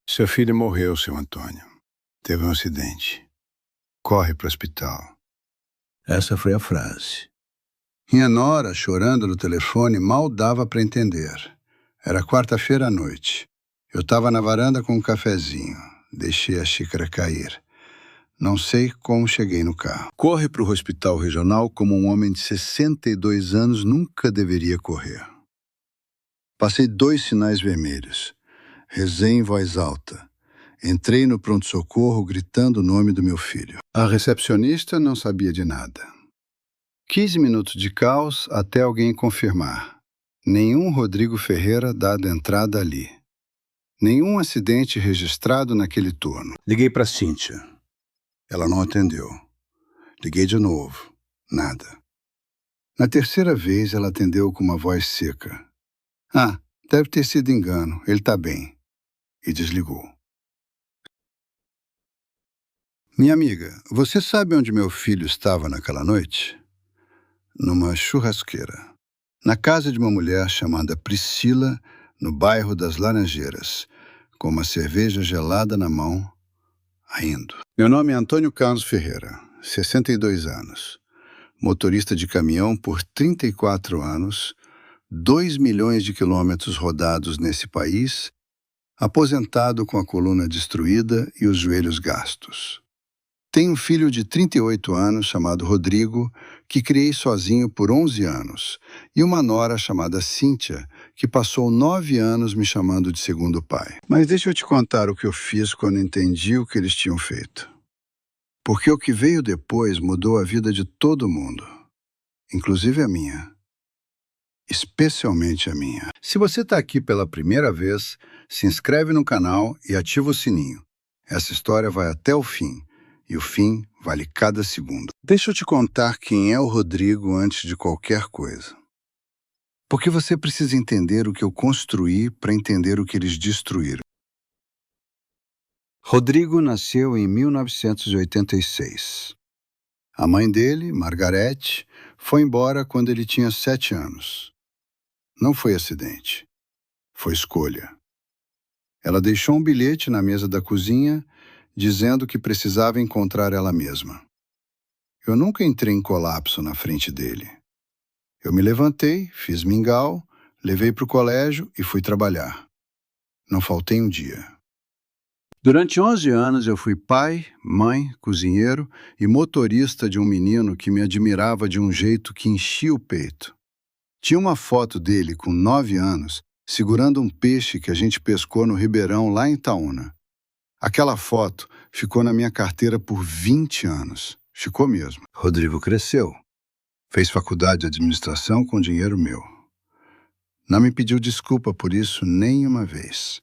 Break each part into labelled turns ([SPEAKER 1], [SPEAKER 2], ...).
[SPEAKER 1] Seu filho morreu, seu Antônio. Teve um acidente. Corre para o hospital.
[SPEAKER 2] Essa foi a frase.
[SPEAKER 1] Minha nora, chorando no telefone, mal dava para entender. Era quarta-feira à noite. Eu estava na varanda com um cafezinho. Deixei a xícara cair. Não sei como cheguei no carro. Corre para o hospital regional como um homem de 62 anos nunca deveria correr. Passei 2 sinais vermelhos. Rezei em voz alta. Entrei no pronto-socorro gritando o nome do meu filho. A recepcionista não sabia de nada. 15 minutos de caos até alguém confirmar. Nenhum Rodrigo Ferreira dado entrada ali. Nenhum acidente registrado naquele turno. Liguei para Cíntia. Ela não atendeu. Liguei de novo. Nada. Na terceira vez, ela atendeu com uma voz seca. Ah, deve ter sido engano. Ele está bem. E desligou. Minha amiga, você sabe onde meu filho estava naquela noite? Numa churrasqueira. Na casa de uma mulher chamada Priscila, no bairro das Laranjeiras, com uma cerveja gelada na mão, rindo. Meu nome é Antônio Carlos Ferreira, 62 anos. Motorista de caminhão por 34 anos, 2 milhões de quilômetros rodados nesse país, aposentado com a coluna destruída e os joelhos gastos. Tenho um filho de 38 anos chamado Rodrigo, que criei sozinho por 11 anos, e uma nora chamada Cíntia, que passou 9 anos me chamando de segundo pai. Mas deixa eu te contar o que eu fiz quando entendi o que eles tinham feito. Porque o que veio depois mudou a vida de todo mundo, inclusive a minha. Especialmente a minha. Se você está aqui pela primeira vez, se inscreve no canal e ativa o sininho. Essa história vai até o fim. E o fim vale cada segundo. Deixa eu te contar quem é o Rodrigo antes de qualquer coisa. Porque você precisa entender o que eu construí para entender o que eles destruíram. Rodrigo nasceu em 1986. A mãe dele, Margarete, foi embora quando ele tinha 7 anos. Não foi acidente. Foi escolha. Ela deixou um bilhete na mesa da cozinha dizendo que precisava encontrar ela mesma. Eu nunca entrei em colapso na frente dele. Eu me levantei, fiz mingau, levei para o colégio e fui trabalhar. Não faltei um dia. Durante 11 anos eu fui pai, mãe, cozinheiro e motorista de um menino que me admirava de um jeito que enchia o peito. Tinha uma foto dele com 9 anos segurando um peixe que a gente pescou no Ribeirão lá em Itaúna. Aquela foto ficou na minha carteira por 20 anos. Ficou mesmo. Rodrigo cresceu. Fez faculdade de administração com dinheiro meu. Não me pediu desculpa por isso nem uma vez.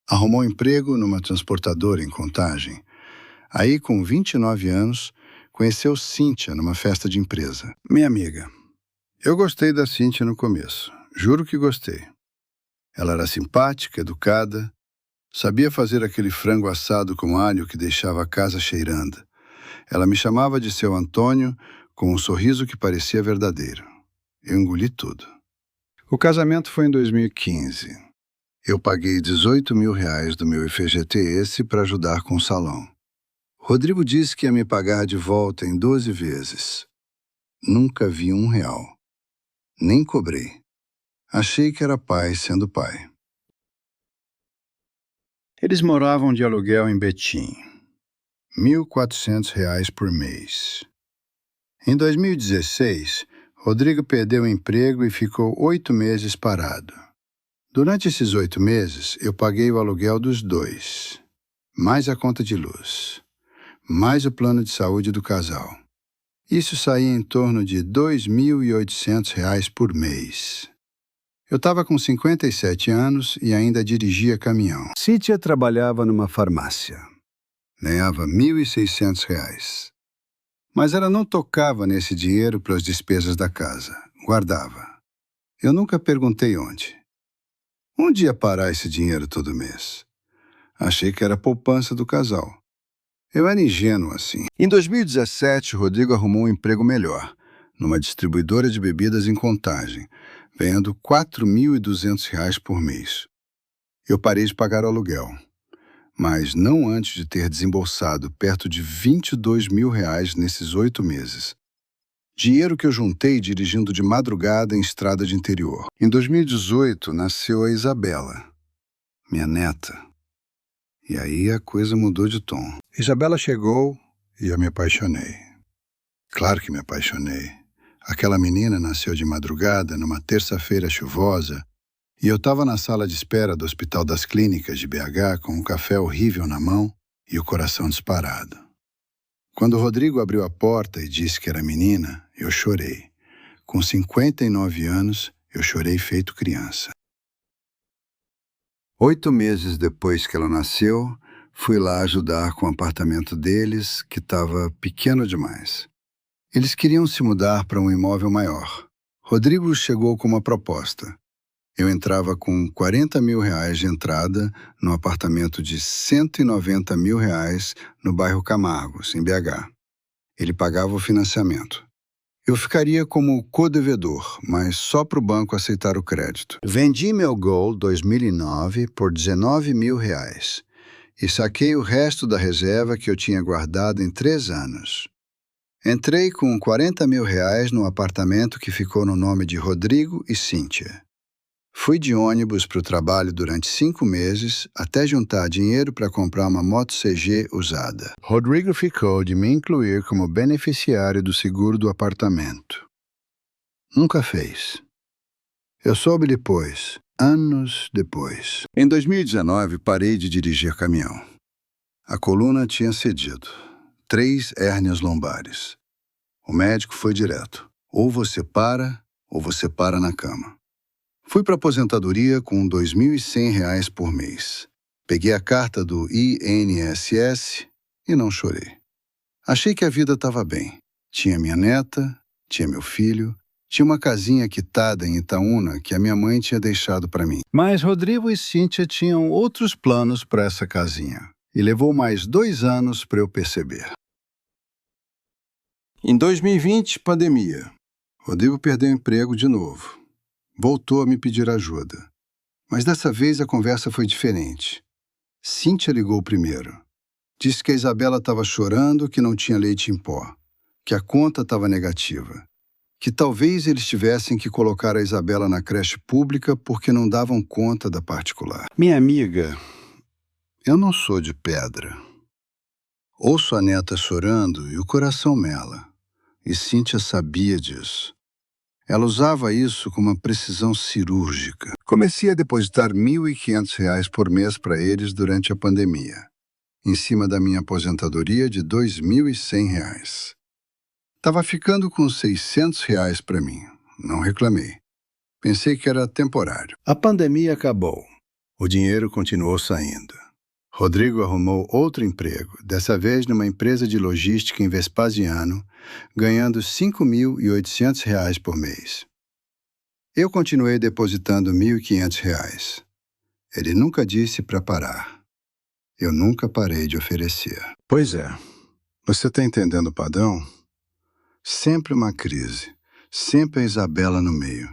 [SPEAKER 1] Arrumou emprego numa transportadora em Contagem. Aí, com 29 anos, conheceu Cíntia numa festa de empresa. Minha amiga. Eu gostei da Cíntia no começo. Juro que gostei. Ela era simpática, educada, sabia fazer aquele frango assado com alho que deixava a casa cheirando. Ela me chamava de seu Antônio com um sorriso que parecia verdadeiro. Eu engoli tudo. O casamento foi em 2015. Eu paguei R$18 mil do meu FGTS para ajudar com o salão. Rodrigo disse que ia me pagar de volta em 12 vezes. Nunca vi R$1. Nem cobrei. Achei que era pai sendo pai. Eles moravam de aluguel em Betim. R$1.400 por mês. Em 2016, Rodrigo perdeu o emprego e ficou 8 meses parado. Durante esses 8 meses, eu paguei o aluguel dos dois, mais a conta de luz, mais o plano de saúde do casal. Isso saía em torno de R$2.800 por mês. Eu estava com 57 anos e ainda dirigia caminhão. Cíntia trabalhava numa farmácia. Ganhava R$1.600. Mas ela não tocava nesse dinheiro para as despesas da casa. Guardava. Eu nunca perguntei onde. Onde ia parar esse dinheiro todo mês? Achei que era a poupança do casal. Eu era ingênuo assim. Em 2017, Rodrigo arrumou um emprego melhor, numa distribuidora de bebidas em Contagem, ganhando R$4.200 por mês. Eu parei de pagar o aluguel. mas não antes de ter desembolsado perto de R$ 22.000 nesses 8 meses. Dinheiro que eu juntei dirigindo de madrugada em estrada de interior. Em 2018, nasceu a Isabela, minha neta. E aí a coisa mudou de tom. Isabela chegou e eu me apaixonei. Claro que me apaixonei. Aquela menina nasceu de madrugada, numa terça-feira chuvosa, e eu estava na sala de espera do Hospital das Clínicas de BH com um café horrível na mão e o coração disparado. Quando o Rodrigo abriu a porta e disse que era menina, eu chorei. Com 59 anos, eu chorei feito criança. 8 meses depois que ela nasceu, fui lá ajudar com o apartamento deles, que estava pequeno demais. Eles queriam se mudar para um imóvel maior. Rodrigo chegou com uma proposta. Eu entrava com R$ 40.000 de entrada num apartamento de R$ 190.000 no bairro Camargos, em BH. Ele pagava o financiamento. Eu ficaria como co-devedor, mas só para o banco aceitar o crédito. Vendi meu Gol 2009 por R$ 19.000 e saquei o resto da reserva que eu tinha guardado em 3 anos. Entrei com R$ 40.000 no apartamento que ficou no nome de Rodrigo e Cíntia. Fui de ônibus para o trabalho durante 5 meses até juntar dinheiro para comprar uma moto CG usada. Rodrigo ficou de me incluir como beneficiário do seguro do apartamento. Nunca fez. Eu soube depois, anos depois. Em 2019, parei de dirigir caminhão. A coluna tinha cedido. 3 hérnias lombares. O médico foi direto. Ou você para na cama. Fui para a aposentadoria com R$ 2.100 por mês. Peguei a carta do INSS e não chorei. Achei que a vida estava bem. Tinha minha neta, tinha meu filho, tinha uma casinha quitada em Itaúna que a minha mãe tinha deixado para mim. Mas Rodrigo e Cíntia tinham outros planos para essa casinha. E levou mais 2 anos para eu perceber. Em 2020, pandemia. Rodrigo perdeu o emprego de novo. Voltou a me pedir ajuda. Mas dessa vez a conversa foi diferente. Cíntia ligou primeiro. Disse que a Isabela estava chorando, que não tinha leite em pó, que a conta estava negativa, que talvez eles tivessem que colocar a Isabela na creche pública porque não davam conta da particular. Minha amiga, eu não sou de pedra. Ouço a neta chorando e o coração mela. E Cíntia sabia disso. Ela usava isso com uma precisão cirúrgica. Comecei a depositar R$ 1.500 por mês para eles durante a pandemia, em cima da minha aposentadoria de R$ 2.100. Estava ficando com R$ 600 para mim. Não reclamei. Pensei que era temporário. A pandemia acabou. O dinheiro continuou saindo. Rodrigo arrumou outro emprego, dessa vez numa empresa de logística em Vespasiano, ganhando R$ 5.800 por mês. Eu continuei depositando R$ 1.500. Ele nunca disse para parar. Eu nunca parei de oferecer. Pois é. Você está entendendo o padrão? Sempre uma crise. Sempre a Isabela no meio.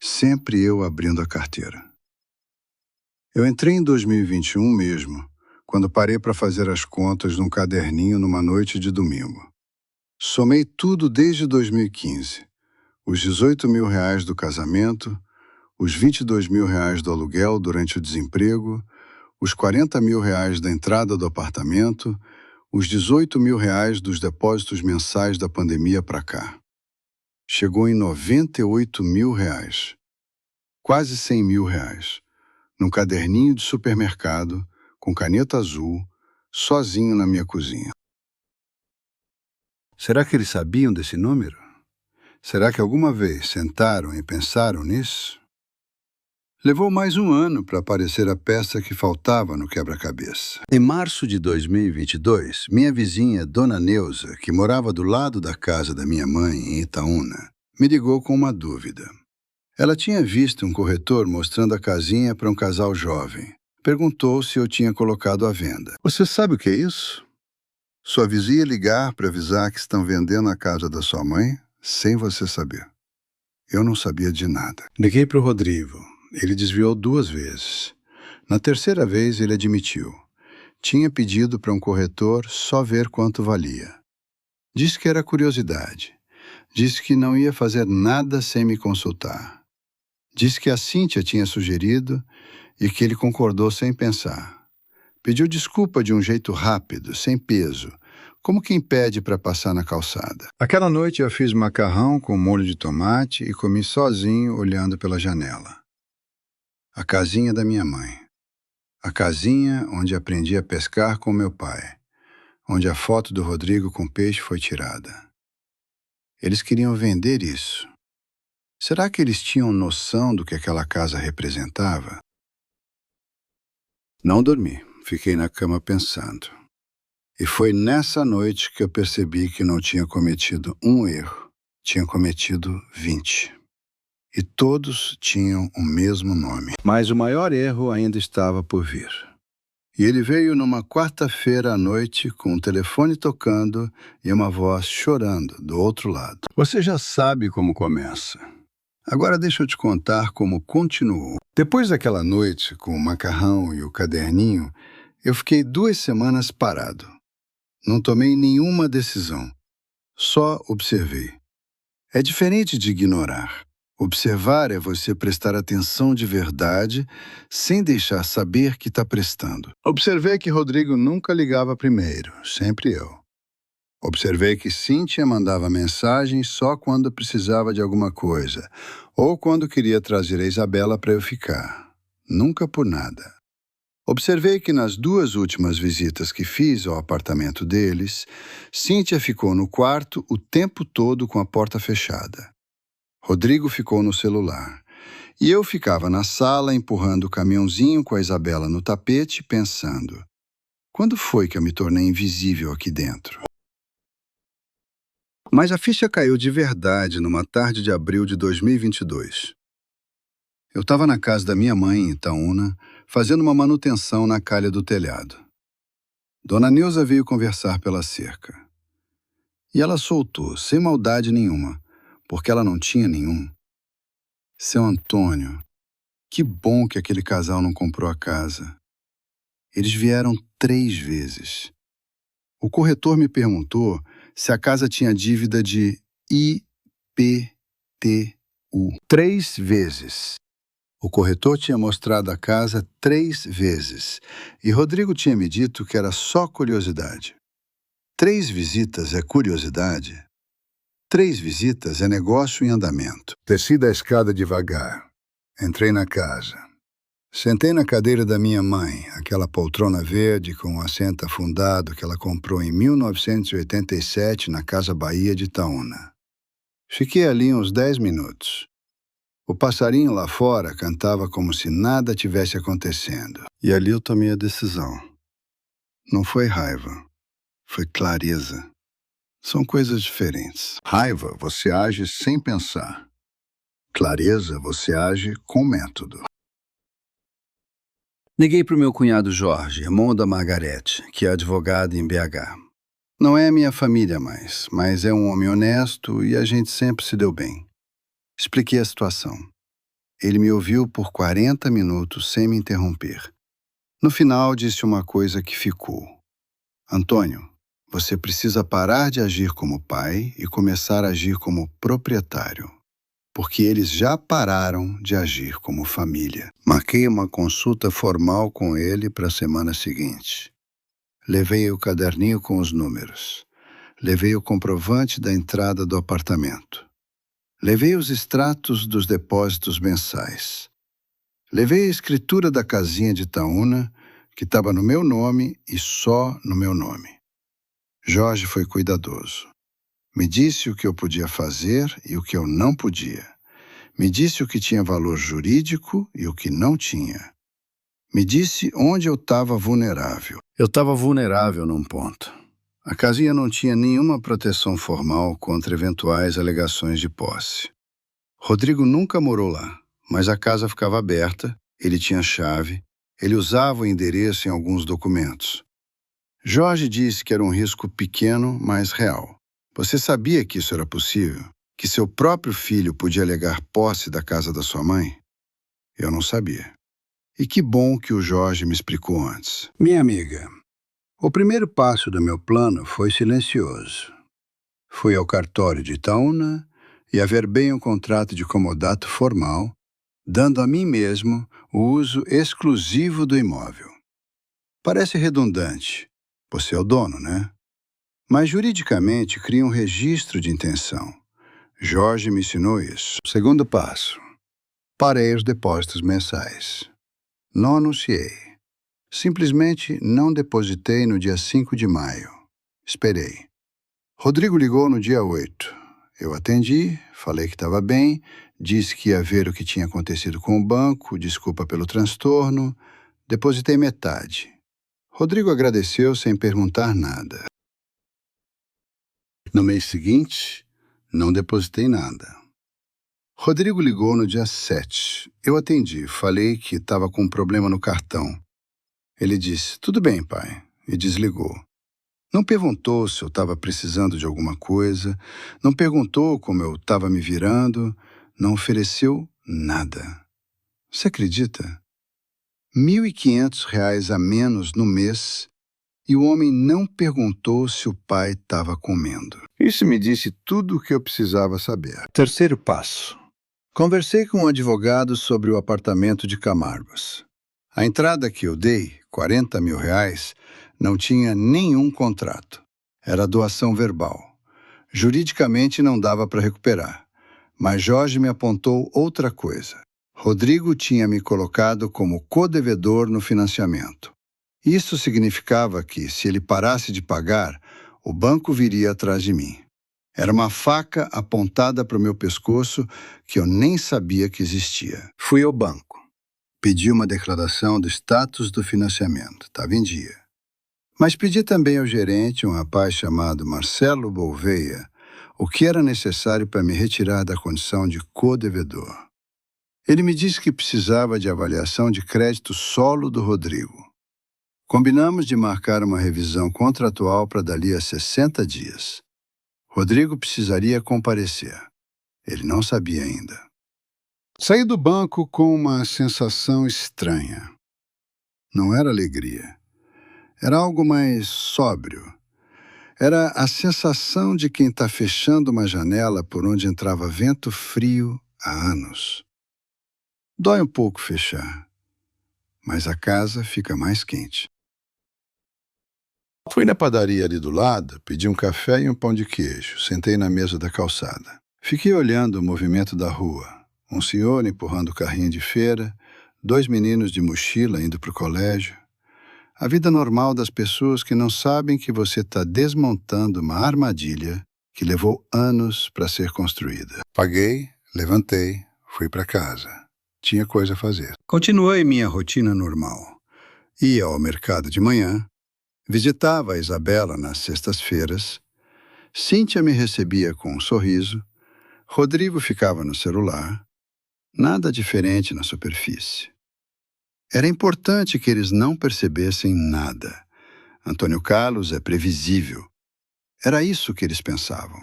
[SPEAKER 1] Sempre eu abrindo a carteira. Eu entrei em 2021 mesmo, quando parei para fazer as contas num caderninho numa noite de domingo. Somei tudo desde 2015. Os R$ 18.000 do casamento, os R$ 22.000 do aluguel durante o desemprego, os R$ 40.000 da entrada do apartamento, os R$ 18.000 dos depósitos mensais da pandemia para cá. Chegou em R$ 98.000. Quase R$ 100.000. Num caderninho de supermercado, com caneta azul, sozinho na minha cozinha. Será que eles sabiam desse número? Será que alguma vez sentaram e pensaram nisso? Levou mais um ano para aparecer a peça que faltava no quebra-cabeça. Em março de 2022, minha vizinha, Dona Neuza, que morava do lado da casa da minha mãe, em Itaúna, me ligou com uma dúvida. Ela tinha visto um corretor mostrando a casinha para um casal jovem. Perguntou se eu tinha colocado à venda. Você sabe o que é isso? Sua vizinha ligar para avisar que estão vendendo a casa da sua mãe, sem você saber. Eu não sabia de nada. Liguei para o Rodrigo. Ele desviou 2 vezes. Na terceira vez, ele admitiu. Tinha pedido para um corretor só ver quanto valia. Disse que era curiosidade. Disse que não ia fazer nada sem me consultar. Disse que a Cíntia tinha sugerido e que ele concordou sem pensar. Pediu desculpa de um jeito rápido, sem peso, como quem pede para passar na calçada. Aquela noite eu fiz macarrão com molho de tomate e comi sozinho olhando pela janela. A casinha da minha mãe. A casinha onde aprendi a pescar com meu pai, onde a foto do Rodrigo com peixe foi tirada. Eles queriam vender isso. Será que eles tinham noção do que aquela casa representava? Não dormi, fiquei na cama pensando. E foi nessa noite que eu percebi que não tinha cometido um erro, tinha cometido 20. E todos tinham o mesmo nome. Mas o maior erro ainda estava por vir. E ele veio numa quarta-feira à noite com o telefone tocando e uma voz chorando do outro lado. Você já sabe como começa. Agora deixa eu te contar como continuou. Depois daquela noite, com o macarrão e o caderninho, eu fiquei 2 semanas parado. Não tomei nenhuma decisão. Só observei. É diferente de ignorar. Observar é você prestar atenção de verdade, sem deixar saber que está prestando. Observei que Rodrigo nunca ligava primeiro, sempre eu. Observei que Cíntia mandava mensagem só quando precisava de alguma coisa, ou quando queria trazer a Isabela para eu ficar. Nunca por nada. Observei que nas 2 últimas visitas que fiz ao apartamento deles, Cíntia ficou no quarto o tempo todo com a porta fechada. Rodrigo ficou no celular. E eu ficava na sala empurrando o caminhãozinho com a Isabela no tapete, pensando: quando foi que eu me tornei invisível aqui dentro? Mas a ficha caiu de verdade numa tarde de abril de 2022. Eu estava na casa da minha mãe, em Itaúna, fazendo uma manutenção na calha do telhado. Dona Neuza veio conversar pela cerca. E ela soltou, sem maldade nenhuma, porque ela não tinha nenhum. Seu Antônio, que bom que aquele casal não comprou a casa. Eles vieram 3 vezes. O corretor me perguntou se a casa tinha dívida de IPTU. 3 vezes. O corretor tinha mostrado a casa 3 vezes e Rodrigo tinha me dito que era só curiosidade. 3 visitas é curiosidade? 3 visitas é negócio em andamento. Desci da escada devagar. Entrei na casa. Sentei na cadeira da minha mãe, aquela poltrona verde com um assento afundado que ela comprou em 1987 na Casa Bahia de Itaúna. Fiquei ali uns 10 minutos. O passarinho lá fora cantava como se nada tivesse acontecendo. E ali eu tomei a decisão. Não foi raiva, foi clareza. São coisas diferentes. Raiva, você age sem pensar. Clareza, você age com método. Liguei para o meu cunhado Jorge, irmão da Margarete, que é advogado em BH. Não é minha família mais, mas é um homem honesto e a gente sempre se deu bem. Expliquei a situação. Ele me ouviu por 40 minutos sem me interromper. No final, disse uma coisa que ficou. Antônio, você precisa parar de agir como pai e começar a agir como proprietário. Porque eles já pararam de agir como família. Marquei uma consulta formal com ele para a semana seguinte. Levei o caderninho com os números. Levei o comprovante da entrada do apartamento. Levei os extratos dos depósitos mensais. Levei a escritura da casinha de Itaúna, que estava no meu nome e só no meu nome. Jorge foi cuidadoso. Me disse o que eu podia fazer e o que eu não podia. Me disse o que tinha valor jurídico e o que não tinha. Me disse onde eu estava vulnerável. Eu estava vulnerável num ponto. A casinha não tinha nenhuma proteção formal contra eventuais alegações de posse. Rodrigo nunca morou lá, mas a casa ficava aberta, ele tinha chave, ele usava o endereço em alguns documentos. Jorge disse que era um risco pequeno, mas real. Você sabia que isso era possível? Que seu próprio filho podia alegar posse da casa da sua mãe? Eu não sabia. E que bom que o Jorge me explicou antes. Minha amiga, O primeiro passo do meu plano foi silencioso. Fui ao cartório de Itaúna e averbei um contrato de comodato formal, dando a mim mesmo o uso exclusivo do imóvel. Parece redundante. Você é o dono, né? Mas juridicamente cria um registro de intenção. Jorge me ensinou isso. Segundo passo. Parei os depósitos mensais. Não anunciei. Simplesmente não depositei no dia 5 de maio. Esperei. Rodrigo ligou no dia 8. Eu atendi, falei que estava bem, disse que ia ver o que tinha acontecido com o banco, desculpa pelo transtorno, depositei metade. Rodrigo agradeceu sem perguntar nada. No mês seguinte, não depositei nada. Rodrigo ligou no dia 7. Eu atendi, falei que estava com um problema no cartão. Ele disse, tudo bem, pai, e desligou. Não perguntou se eu estava precisando de alguma coisa, não perguntou como eu estava me virando, não ofereceu nada. Você acredita? R$ 1.500 a menos no mês e o homem não perguntou se o pai estava comendo. Isso me disse tudo o que eu precisava saber. Terceiro passo. Conversei com um advogado sobre o apartamento de Camargos. A entrada que eu dei, R$ 40 mil, não tinha nenhum contrato. Era doação verbal. Juridicamente não dava para recuperar. Mas Jorge me apontou outra coisa. Rodrigo tinha me colocado como codevedor no financiamento. Isso significava que, se ele parasse de pagar, o banco viria atrás de mim. Era uma faca apontada para o meu pescoço que eu nem sabia que existia. Fui ao banco. Pedi uma declaração do status do financiamento. Estava em dia. Mas pedi também ao gerente, um rapaz chamado Marcelo Gouveia, o que era necessário para me retirar da condição de codevedor. Ele me disse que precisava de avaliação de crédito solo do Rodrigo. Combinamos de marcar uma revisão contratual para dali a 60 dias. Rodrigo precisaria comparecer. Ele não sabia ainda. Saí do banco com uma sensação estranha. Não era alegria. Era algo mais sóbrio. Era a sensação de quem está fechando uma janela por onde entrava vento frio há anos. Dói um pouco fechar, mas a casa fica mais quente. Fui na padaria ali do lado, pedi um café e um pão de queijo. Sentei na mesa da calçada. Fiquei olhando o movimento da rua. Um senhor empurrando o carrinho de feira, 2 meninos de mochila indo para o colégio. A vida normal das pessoas que não sabem que você está desmontando uma armadilha que levou anos para ser construída. Paguei, levantei, fui para casa. Tinha coisa a fazer. Continuei minha rotina normal. Ia ao mercado de manhã, visitava a Isabela nas sextas-feiras, Cíntia me recebia com um sorriso, Rodrigo ficava no celular, nada diferente na superfície. Era importante que eles não percebessem nada. Antônio Carlos é previsível. Era isso que eles pensavam.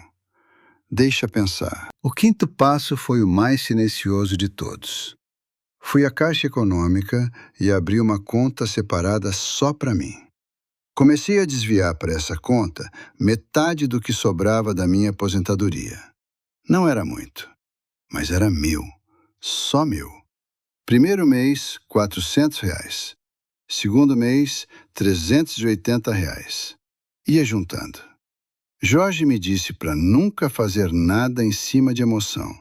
[SPEAKER 1] Deixa pensar. O quinto passo foi o mais silencioso de todos. Fui à Caixa Econômica e abri uma conta separada só para mim. Comecei a desviar para essa conta metade do que sobrava da minha aposentadoria. Não era muito, mas era meu, só meu. Primeiro mês, R$ 400. Segundo mês, R$ 380. Ia juntando. Jorge me disse para nunca fazer nada em cima de emoção,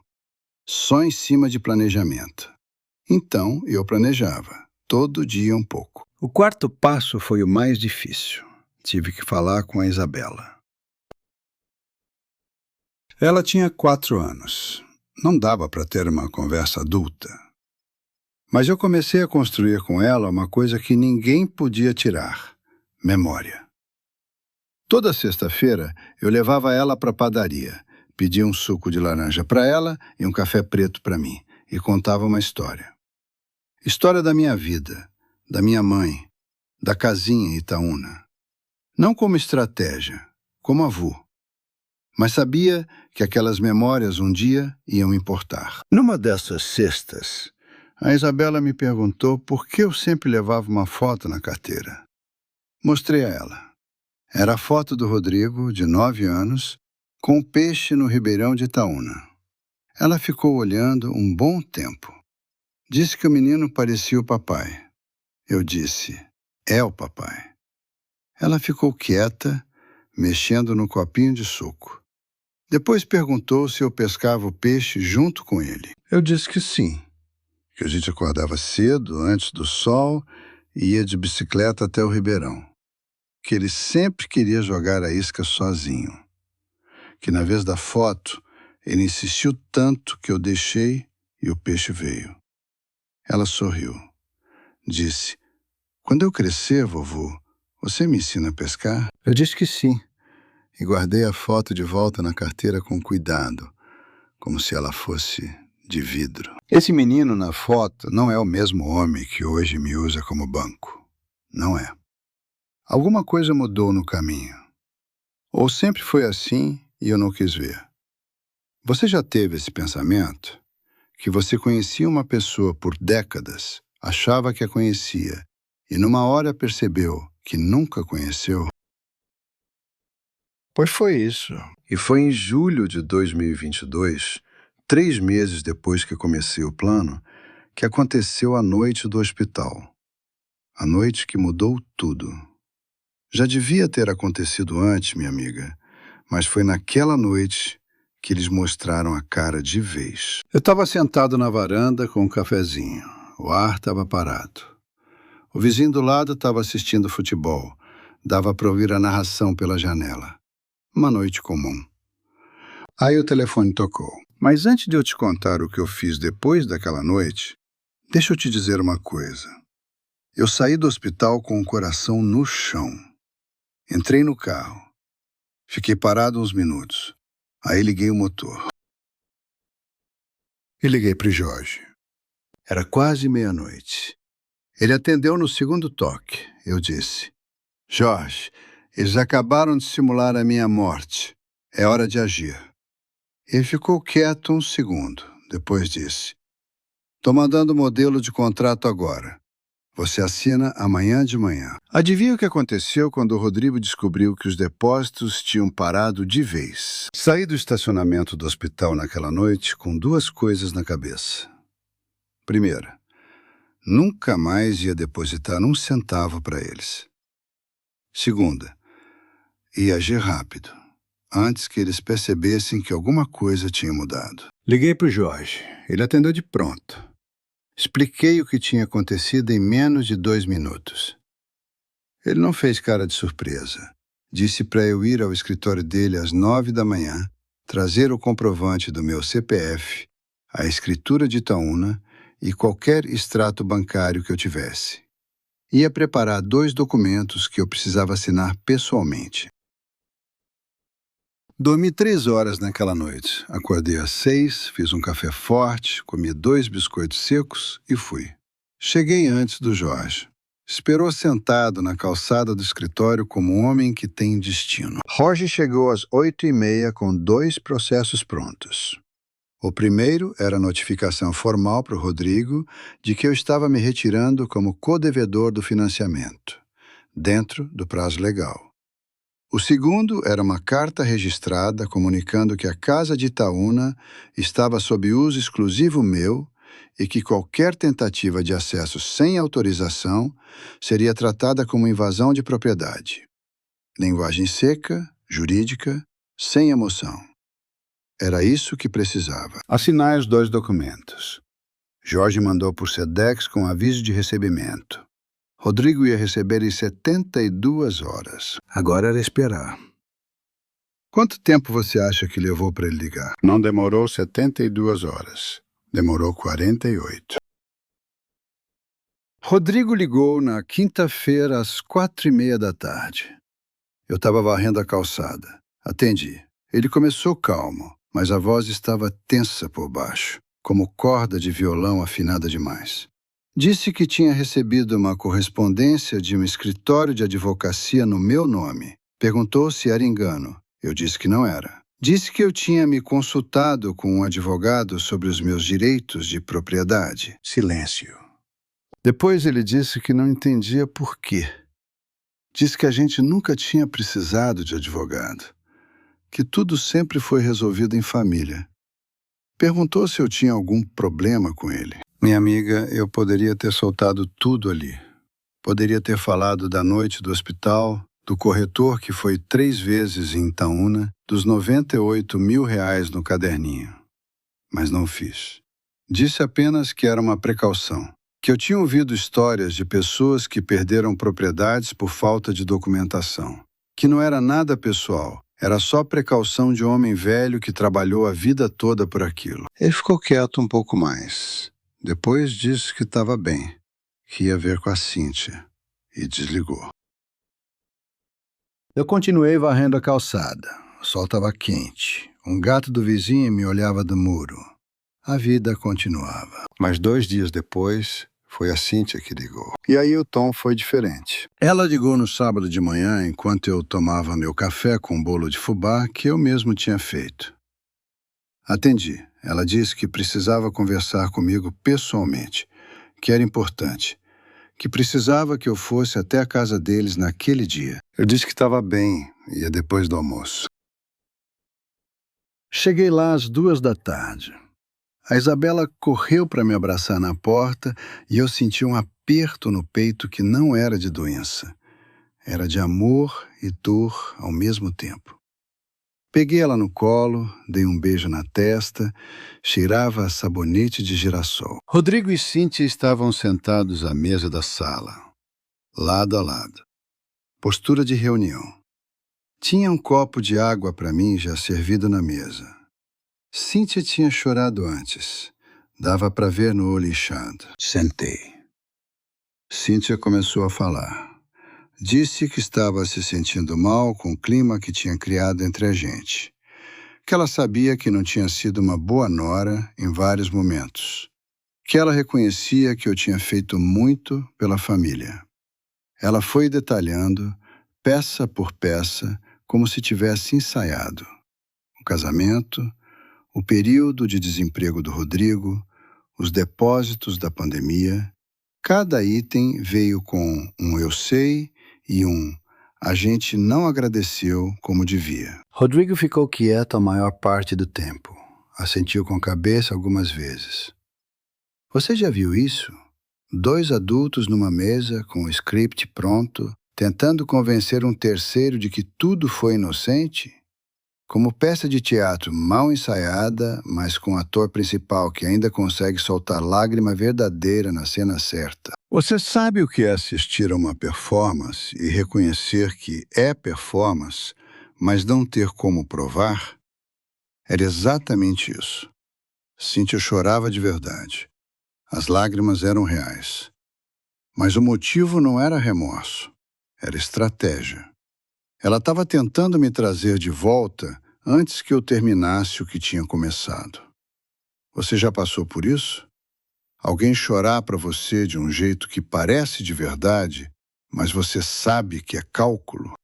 [SPEAKER 1] só em cima de planejamento. Então, eu planejava, todo dia um pouco. O quarto passo foi o mais difícil. Tive que falar com a Isabela. Ela tinha 4 anos. Não dava para ter uma conversa adulta. Mas eu comecei a construir com ela uma coisa que ninguém podia tirar: memória. Toda sexta-feira, eu levava ela para a padaria, pedia um suco de laranja para ela e um café preto para mim, e contava uma história. História da minha vida, da minha mãe, da casinha em Itaúna. Não como estratégia, como avô. Mas sabia que aquelas memórias um dia iam importar. Numa dessas sextas, a Isabela me perguntou por que eu sempre levava uma foto na carteira. Mostrei a ela. Era a foto do Rodrigo, de 9 anos, com um peixe no Ribeirão de Itaúna. Ela ficou olhando um bom tempo. Disse que o menino parecia o papai. Eu disse, é o papai. Ela ficou quieta, mexendo no copinho de suco. Depois perguntou se eu pescava o peixe junto com ele. Eu disse que sim, que a gente acordava cedo, antes do sol, e ia de bicicleta até o Ribeirão. Que ele sempre queria jogar a isca sozinho. Que na vez da foto, ele insistiu tanto que eu deixei e o peixe veio. Ela sorriu. Disse, quando eu crescer, vovô, você me ensina a pescar? Eu disse que sim, e guardei a foto de volta na carteira com cuidado, como se ela fosse de vidro. Esse menino na foto não é o mesmo homem que hoje me usa como banco. Não é. Alguma coisa mudou no caminho. Ou sempre foi assim e eu não quis ver. Você já teve esse pensamento? Que você conhecia uma pessoa por décadas, achava que a conhecia, e numa hora percebeu que nunca conheceu? Pois foi isso. E foi em julho de 2022, 3 meses depois que comecei o plano, que aconteceu a noite do hospital. A noite que mudou tudo. Já devia ter acontecido antes, minha amiga, mas foi naquela noite que eles mostraram a cara de vez. Eu estava sentado na varanda com um cafezinho. O ar estava parado. O vizinho do lado estava assistindo futebol. Dava para ouvir a narração pela janela. Uma noite comum. Aí o telefone tocou. Mas antes de eu te contar o que eu fiz depois daquela noite, deixa eu te dizer uma coisa. Eu saí do hospital com o coração no chão. Entrei no carro. Fiquei parado uns minutos. Aí liguei o motor. E liguei para o Jorge. Era quase meia-noite. Ele atendeu no segundo toque. Eu disse, Jorge, eles acabaram de simular a minha morte. É hora de agir. Ele ficou quieto um segundo. Depois disse, estou mandando o modelo de contrato agora. Você assina amanhã de manhã. Adivinha o que aconteceu quando o Rodrigo descobriu que os depósitos tinham parado de vez? Saí do estacionamento do hospital naquela noite com 2 coisas na cabeça. Primeira, nunca mais ia depositar 1 centavo para eles. Segunda, ia agir rápido, antes que eles percebessem que alguma coisa tinha mudado. Liguei para o Jorge. Ele atendeu de pronto. Expliquei o que tinha acontecido em menos de 2 minutos. Ele não fez cara de surpresa. Disse para eu ir ao escritório dele às 9 da manhã, trazer o comprovante do meu CPF, a escritura de Itaúna e qualquer extrato bancário que eu tivesse. Ia preparar 2 documentos que eu precisava assinar pessoalmente. Dormi 3 horas naquela noite. Acordei às 6, fiz um café forte, comi 2 biscoitos secos e fui. Cheguei antes do Jorge. Esperou sentado na calçada do escritório como um homem que tem destino. Jorge chegou às 8h30 com 2 processos prontos. O primeiro era a notificação formal para o Rodrigo de que eu estava me retirando como codevedor do financiamento, dentro do prazo legal. O segundo era uma carta registrada comunicando que a Casa de Itaúna estava sob uso exclusivo meu e que qualquer tentativa de acesso sem autorização seria tratada como invasão de propriedade. Linguagem seca, jurídica, sem emoção. Era isso que precisava. Assinai os 2 documentos. Jorge mandou por Sedex com aviso de recebimento. Rodrigo ia receber em 72 horas. Agora era esperar. Quanto tempo você acha que levou para ele ligar? Não demorou 72 horas. Demorou 48. Rodrigo ligou na quinta-feira às 4h30 da tarde. Eu estava varrendo a calçada. Atendi. Ele começou calmo, mas a voz estava tensa por baixo, como corda de violão afinada demais. Disse que tinha recebido uma correspondência de um escritório de advocacia no meu nome. Perguntou se era engano. Eu disse que não era. Disse que eu tinha me consultado com um advogado sobre os meus direitos de propriedade. Silêncio. Depois ele disse que não entendia por quê. Disse que a gente nunca tinha precisado de advogado, que tudo sempre foi resolvido em família. Perguntou se eu tinha algum problema com ele. Minha amiga, eu poderia ter soltado tudo ali. Poderia ter falado da noite do hospital, do corretor que foi 3 vezes em Itaúna, dos R$ 98 mil no caderninho. Mas não fiz. Disse apenas que era uma precaução, que eu tinha ouvido histórias de pessoas que perderam propriedades por falta de documentação, que não era nada pessoal, era só precaução de um homem velho que trabalhou a vida toda por aquilo. Ele ficou quieto um pouco mais. Depois disse que estava bem, que ia ver com a Cíntia, e desligou. Eu continuei varrendo a calçada. O sol estava quente. Um gato do vizinho me olhava do muro. A vida continuava. Mas 2 dias depois, foi a Cíntia que ligou. E aí o tom foi diferente. Ela ligou no sábado de manhã, enquanto eu tomava meu café com um bolo de fubá que eu mesmo tinha feito. Atendi. Ela disse que precisava conversar comigo pessoalmente, que era importante, que precisava que eu fosse até a casa deles naquele dia. Eu disse que estava bem, ia depois do almoço. Cheguei lá às 2 da tarde. A Isabela correu para me abraçar na porta e eu senti um aperto no peito que não era de doença. Era de amor e dor ao mesmo tempo. Peguei ela no colo, dei um beijo na testa, cheirava a sabonete de girassol. Rodrigo e Cíntia estavam sentados à mesa da sala, lado a lado. Postura de reunião. Tinha um copo de água para mim já servido na mesa. Cíntia tinha chorado antes. Dava para ver no olho inchado. Sentei. Cíntia começou a falar. Disse que estava se sentindo mal com o clima que tinha criado entre a gente. Que ela sabia que não tinha sido uma boa nora em vários momentos. Que ela reconhecia que eu tinha feito muito pela família. Ela foi detalhando, peça por peça, como se tivesse ensaiado. O casamento, o período de desemprego do Rodrigo, os depósitos da pandemia. Cada item veio com um eu sei e um a gente não agradeceu como devia. Rodrigo ficou quieto a maior parte do tempo. Assentiu com a cabeça algumas vezes. Você já viu isso? 2 adultos numa mesa com o script pronto, tentando convencer um terceiro de que tudo foi inocente? Como peça de teatro mal ensaiada, mas com o ator principal que ainda consegue soltar lágrima verdadeira na cena certa. Você sabe o que é assistir a uma performance e reconhecer que é performance, mas não ter como provar? Era exatamente isso. Cíntia chorava de verdade. As lágrimas eram reais. Mas o motivo não era remorso, era estratégia. Ela estava tentando me trazer de volta antes que eu terminasse o que tinha começado. Você já passou por isso? Alguém chorar para você de um jeito que parece de verdade, mas você sabe que é cálculo?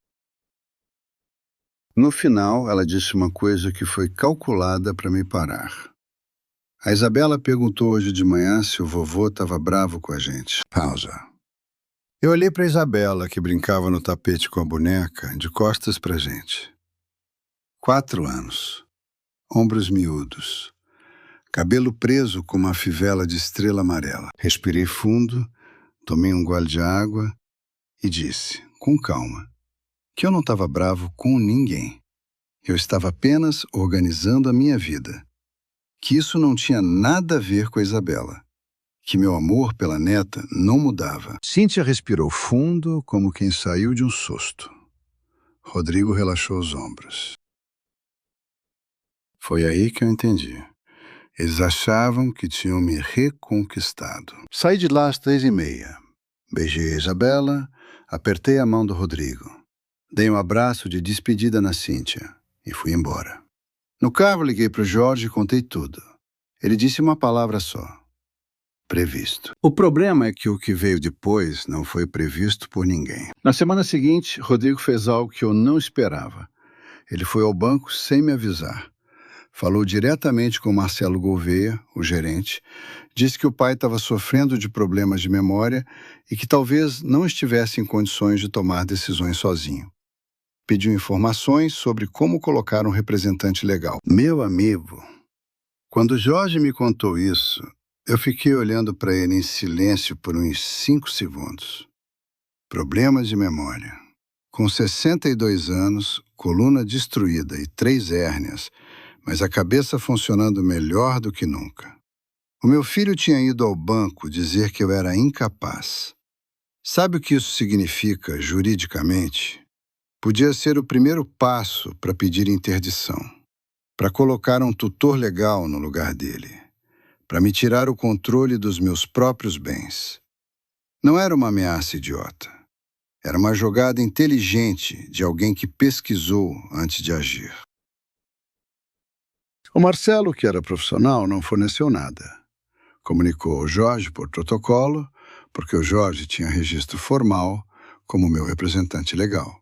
[SPEAKER 1] No final, ela disse uma coisa que foi calculada para me parar. A Isabela perguntou hoje de manhã se o vovô estava bravo com a gente. Pausa. Eu olhei para a Isabela, que brincava no tapete com a boneca, de costas para a gente. 4 anos. Ombros miúdos. Cabelo preso com uma fivela de estrela amarela. Respirei fundo, tomei um gole de água e disse, com calma, que eu não estava bravo com ninguém. Eu estava apenas organizando a minha vida. Que isso não tinha nada a ver com a Isabela. Que meu amor pela neta não mudava. Cíntia respirou fundo, como quem saiu de um susto. Rodrigo relaxou os ombros. Foi aí que eu entendi. Eles achavam que tinham me reconquistado. Saí de lá às 3h30. Beijei a Isabela, apertei a mão do Rodrigo. Dei um abraço de despedida na Cíntia e fui embora. No carro liguei para o Jorge e contei tudo. Ele disse uma palavra só. Previsto. O problema é que o que veio depois não foi previsto por ninguém. Na semana seguinte, Rodrigo fez algo que eu não esperava. Ele foi ao banco sem me avisar. Falou diretamente com Marcelo Gouveia, o gerente, disse que o pai estava sofrendo de problemas de memória e que talvez não estivesse em condições de tomar decisões sozinho. Pediu informações sobre como colocar um representante legal. Meu amigo, quando Jorge me contou isso, eu fiquei olhando para ele em silêncio por uns 5 segundos. Problemas de memória. Com 62 anos, coluna destruída e 3 hérnias, mas a cabeça funcionando melhor do que nunca. O meu filho tinha ido ao banco dizer que eu era incapaz. Sabe o que isso significa juridicamente? Podia ser o primeiro passo para pedir interdição, para colocar um tutor legal no lugar dele, para me tirar o controle dos meus próprios bens. Não era uma ameaça idiota. Era uma jogada inteligente de alguém que pesquisou antes de agir. O Marcelo, que era profissional, não forneceu nada. Comunicou ao Jorge por protocolo, porque o Jorge tinha registro formal como meu representante legal.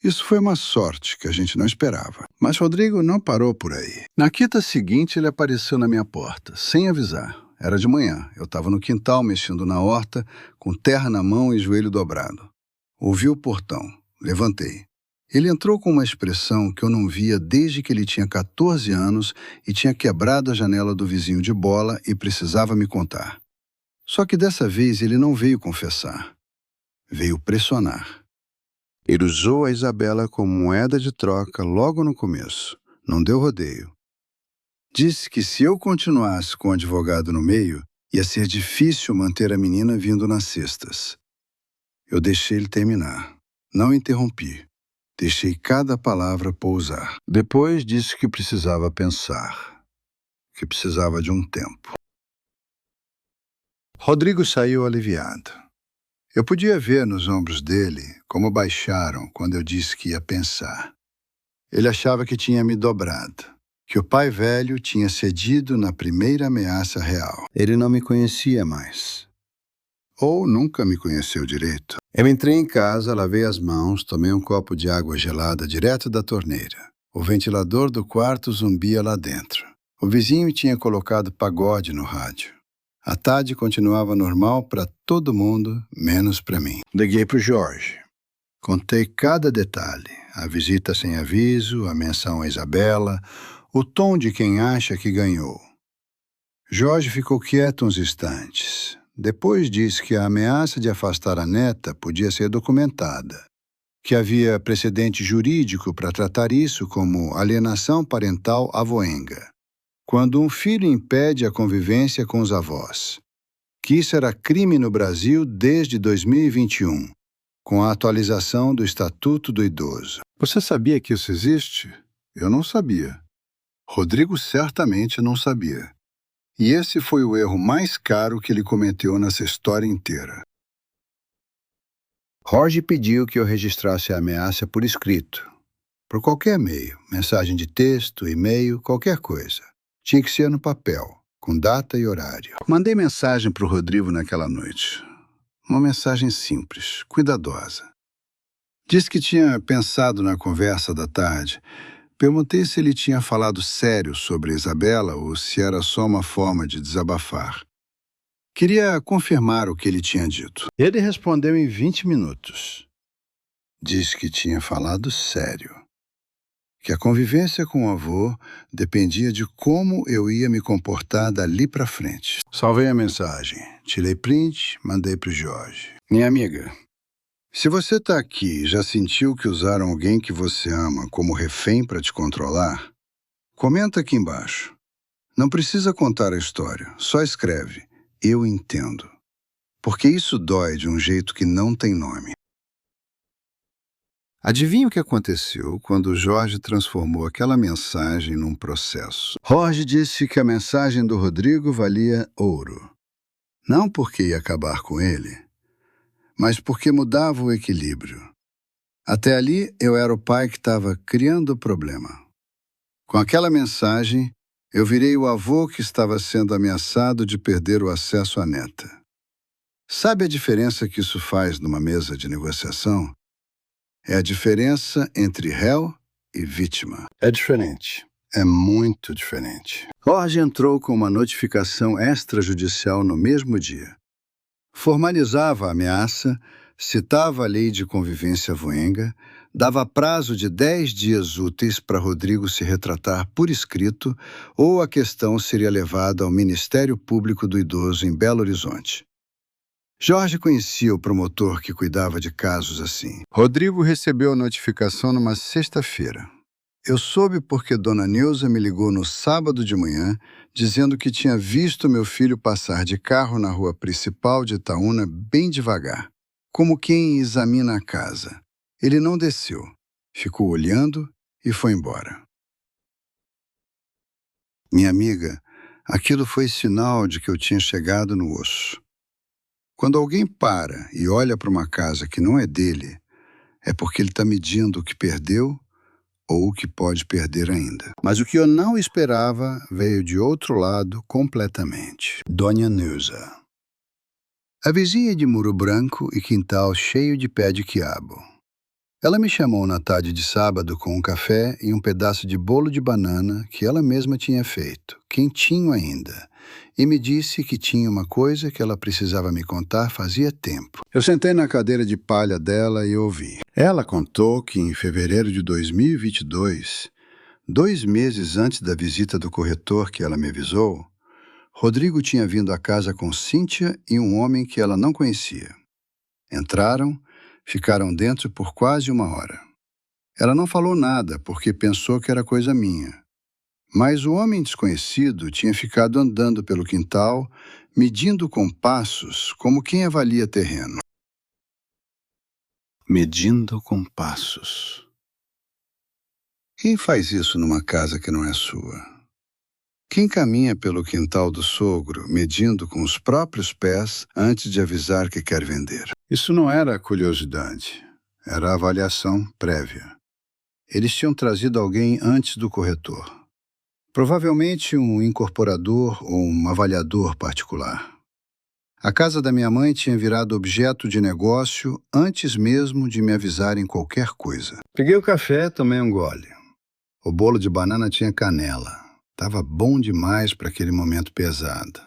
[SPEAKER 1] Isso foi uma sorte que a gente não esperava. Mas Rodrigo não parou por aí. Na quinta seguinte, ele apareceu na minha porta, sem avisar. Era de manhã. Eu estava no quintal, mexendo na horta, com terra na mão e joelho dobrado. Ouvi o portão. Levantei. Ele entrou com uma expressão que eu não via desde que ele tinha 14 anos e tinha quebrado a janela do vizinho de bola e precisava me contar. Só que dessa vez ele não veio confessar. Veio pressionar. Ele usou a Isabela como moeda de troca logo no começo. Não deu rodeio. Disse que se eu continuasse com o advogado no meio, ia ser difícil manter a menina vindo nas sextas. Eu deixei ele terminar. Não interrompi. Deixei cada palavra pousar. Depois disse que precisava pensar. Que precisava de um tempo. Rodrigo saiu aliviado. Eu podia ver nos ombros dele como baixaram quando eu disse que ia pensar. Ele achava que tinha me dobrado, que o pai velho tinha cedido na primeira ameaça real. Ele não me conhecia mais. Ou nunca me conheceu direito. Eu entrei em casa, lavei as mãos, tomei um copo de água gelada direto da torneira. O ventilador do quarto zumbia lá dentro. O vizinho tinha colocado pagode no rádio. A tarde continuava normal para todo mundo, menos para mim. Liguei para o Jorge. Contei cada detalhe. A visita sem aviso, a menção a Isabela, o tom de quem acha que ganhou. Jorge ficou quieto uns instantes. Depois disse que a ameaça de afastar a neta podia ser documentada, que havia precedente jurídico para tratar isso como alienação parental avoenga, quando um filho impede a convivência com os avós, que isso era crime no Brasil desde 2021, com a atualização do Estatuto do Idoso. Você sabia que isso existe? Eu não sabia. Rodrigo certamente não sabia. E esse foi o erro mais caro que ele cometeu nessa história inteira. Jorge pediu que eu registrasse a ameaça por escrito, por qualquer meio, mensagem de texto, e-mail, qualquer coisa. Tinha que ser no papel, com data e horário. Mandei mensagem para o Rodrigo naquela noite. Uma mensagem simples, cuidadosa. Disse que tinha pensado na conversa da tarde. Perguntei se ele tinha falado sério sobre a Isabela ou se era só uma forma de desabafar. Queria confirmar o que ele tinha dito. Ele respondeu em 20 minutos. Disse que tinha falado sério. Que a convivência com o avô dependia de como eu ia me comportar dali para frente. Salvei a mensagem, tirei print, mandei para o Jorge. Minha amiga, se você está aqui e já sentiu que usaram alguém que você ama como refém para te controlar, comenta aqui embaixo. Não precisa contar a história, só escreve. Eu entendo. Porque isso dói de um jeito que não tem nome. Adivinha o que aconteceu quando Jorge transformou aquela mensagem num processo? Jorge disse que a mensagem do Rodrigo valia ouro. Não porque ia acabar com ele, mas porque mudava o equilíbrio. Até ali, eu era o pai que estava criando o problema. Com aquela mensagem, eu virei o avô que estava sendo ameaçado de perder o acesso à neta. Sabe a diferença que isso faz numa mesa de negociação? É a diferença entre réu e vítima. É diferente. É muito diferente. Jorge entrou com uma notificação extrajudicial no mesmo dia. Formalizava a ameaça, citava a lei de convivência voenga, dava prazo de 10 dias úteis para Rodrigo se retratar por escrito ou a questão seria levada ao Ministério Público do Idoso em Belo Horizonte. Jorge conhecia o promotor que cuidava de casos assim. Rodrigo recebeu a notificação numa sexta-feira. Eu soube porque Dona Neuza me ligou no sábado de manhã, dizendo que tinha visto meu filho passar de carro na rua principal de Itaúna bem devagar, como quem examina a casa. Ele não desceu, ficou olhando e foi embora. Minha amiga, aquilo foi sinal de que eu tinha chegado no osso. Quando alguém para e olha para uma casa que não é dele, é porque ele está medindo o que perdeu ou o que pode perder ainda. Mas o que eu não esperava veio de outro lado completamente. Dona Neuza. A vizinha de muro branco e quintal cheio de pé de quiabo. Ela me chamou na tarde de sábado com um café e um pedaço de bolo de banana que ela mesma tinha feito, quentinho ainda, e me disse que tinha uma coisa que ela precisava me contar fazia tempo. Eu sentei na cadeira de palha dela e ouvi. Ela contou que em fevereiro de 2022, 2 meses antes da visita do corretor que ela me avisou, Rodrigo tinha vindo à casa com Cíntia e um homem que ela não conhecia. Entraram, ficaram dentro por quase 1 hora. Ela não falou nada porque pensou que era coisa minha. Mas o homem desconhecido tinha ficado andando pelo quintal, medindo com passos, como quem avalia terreno. Medindo com passos. Quem faz isso numa casa que não é sua? Quem caminha pelo quintal do sogro, medindo com os próprios pés antes de avisar que quer vender? Isso não era curiosidade, era avaliação prévia. Eles tinham trazido alguém antes do corretor. Provavelmente um incorporador ou um avaliador particular. A casa da minha mãe tinha virado objeto de negócio antes mesmo de me avisarem qualquer coisa. Peguei o café, tomei um gole. O bolo de banana tinha canela. Estava bom demais para aquele momento pesado.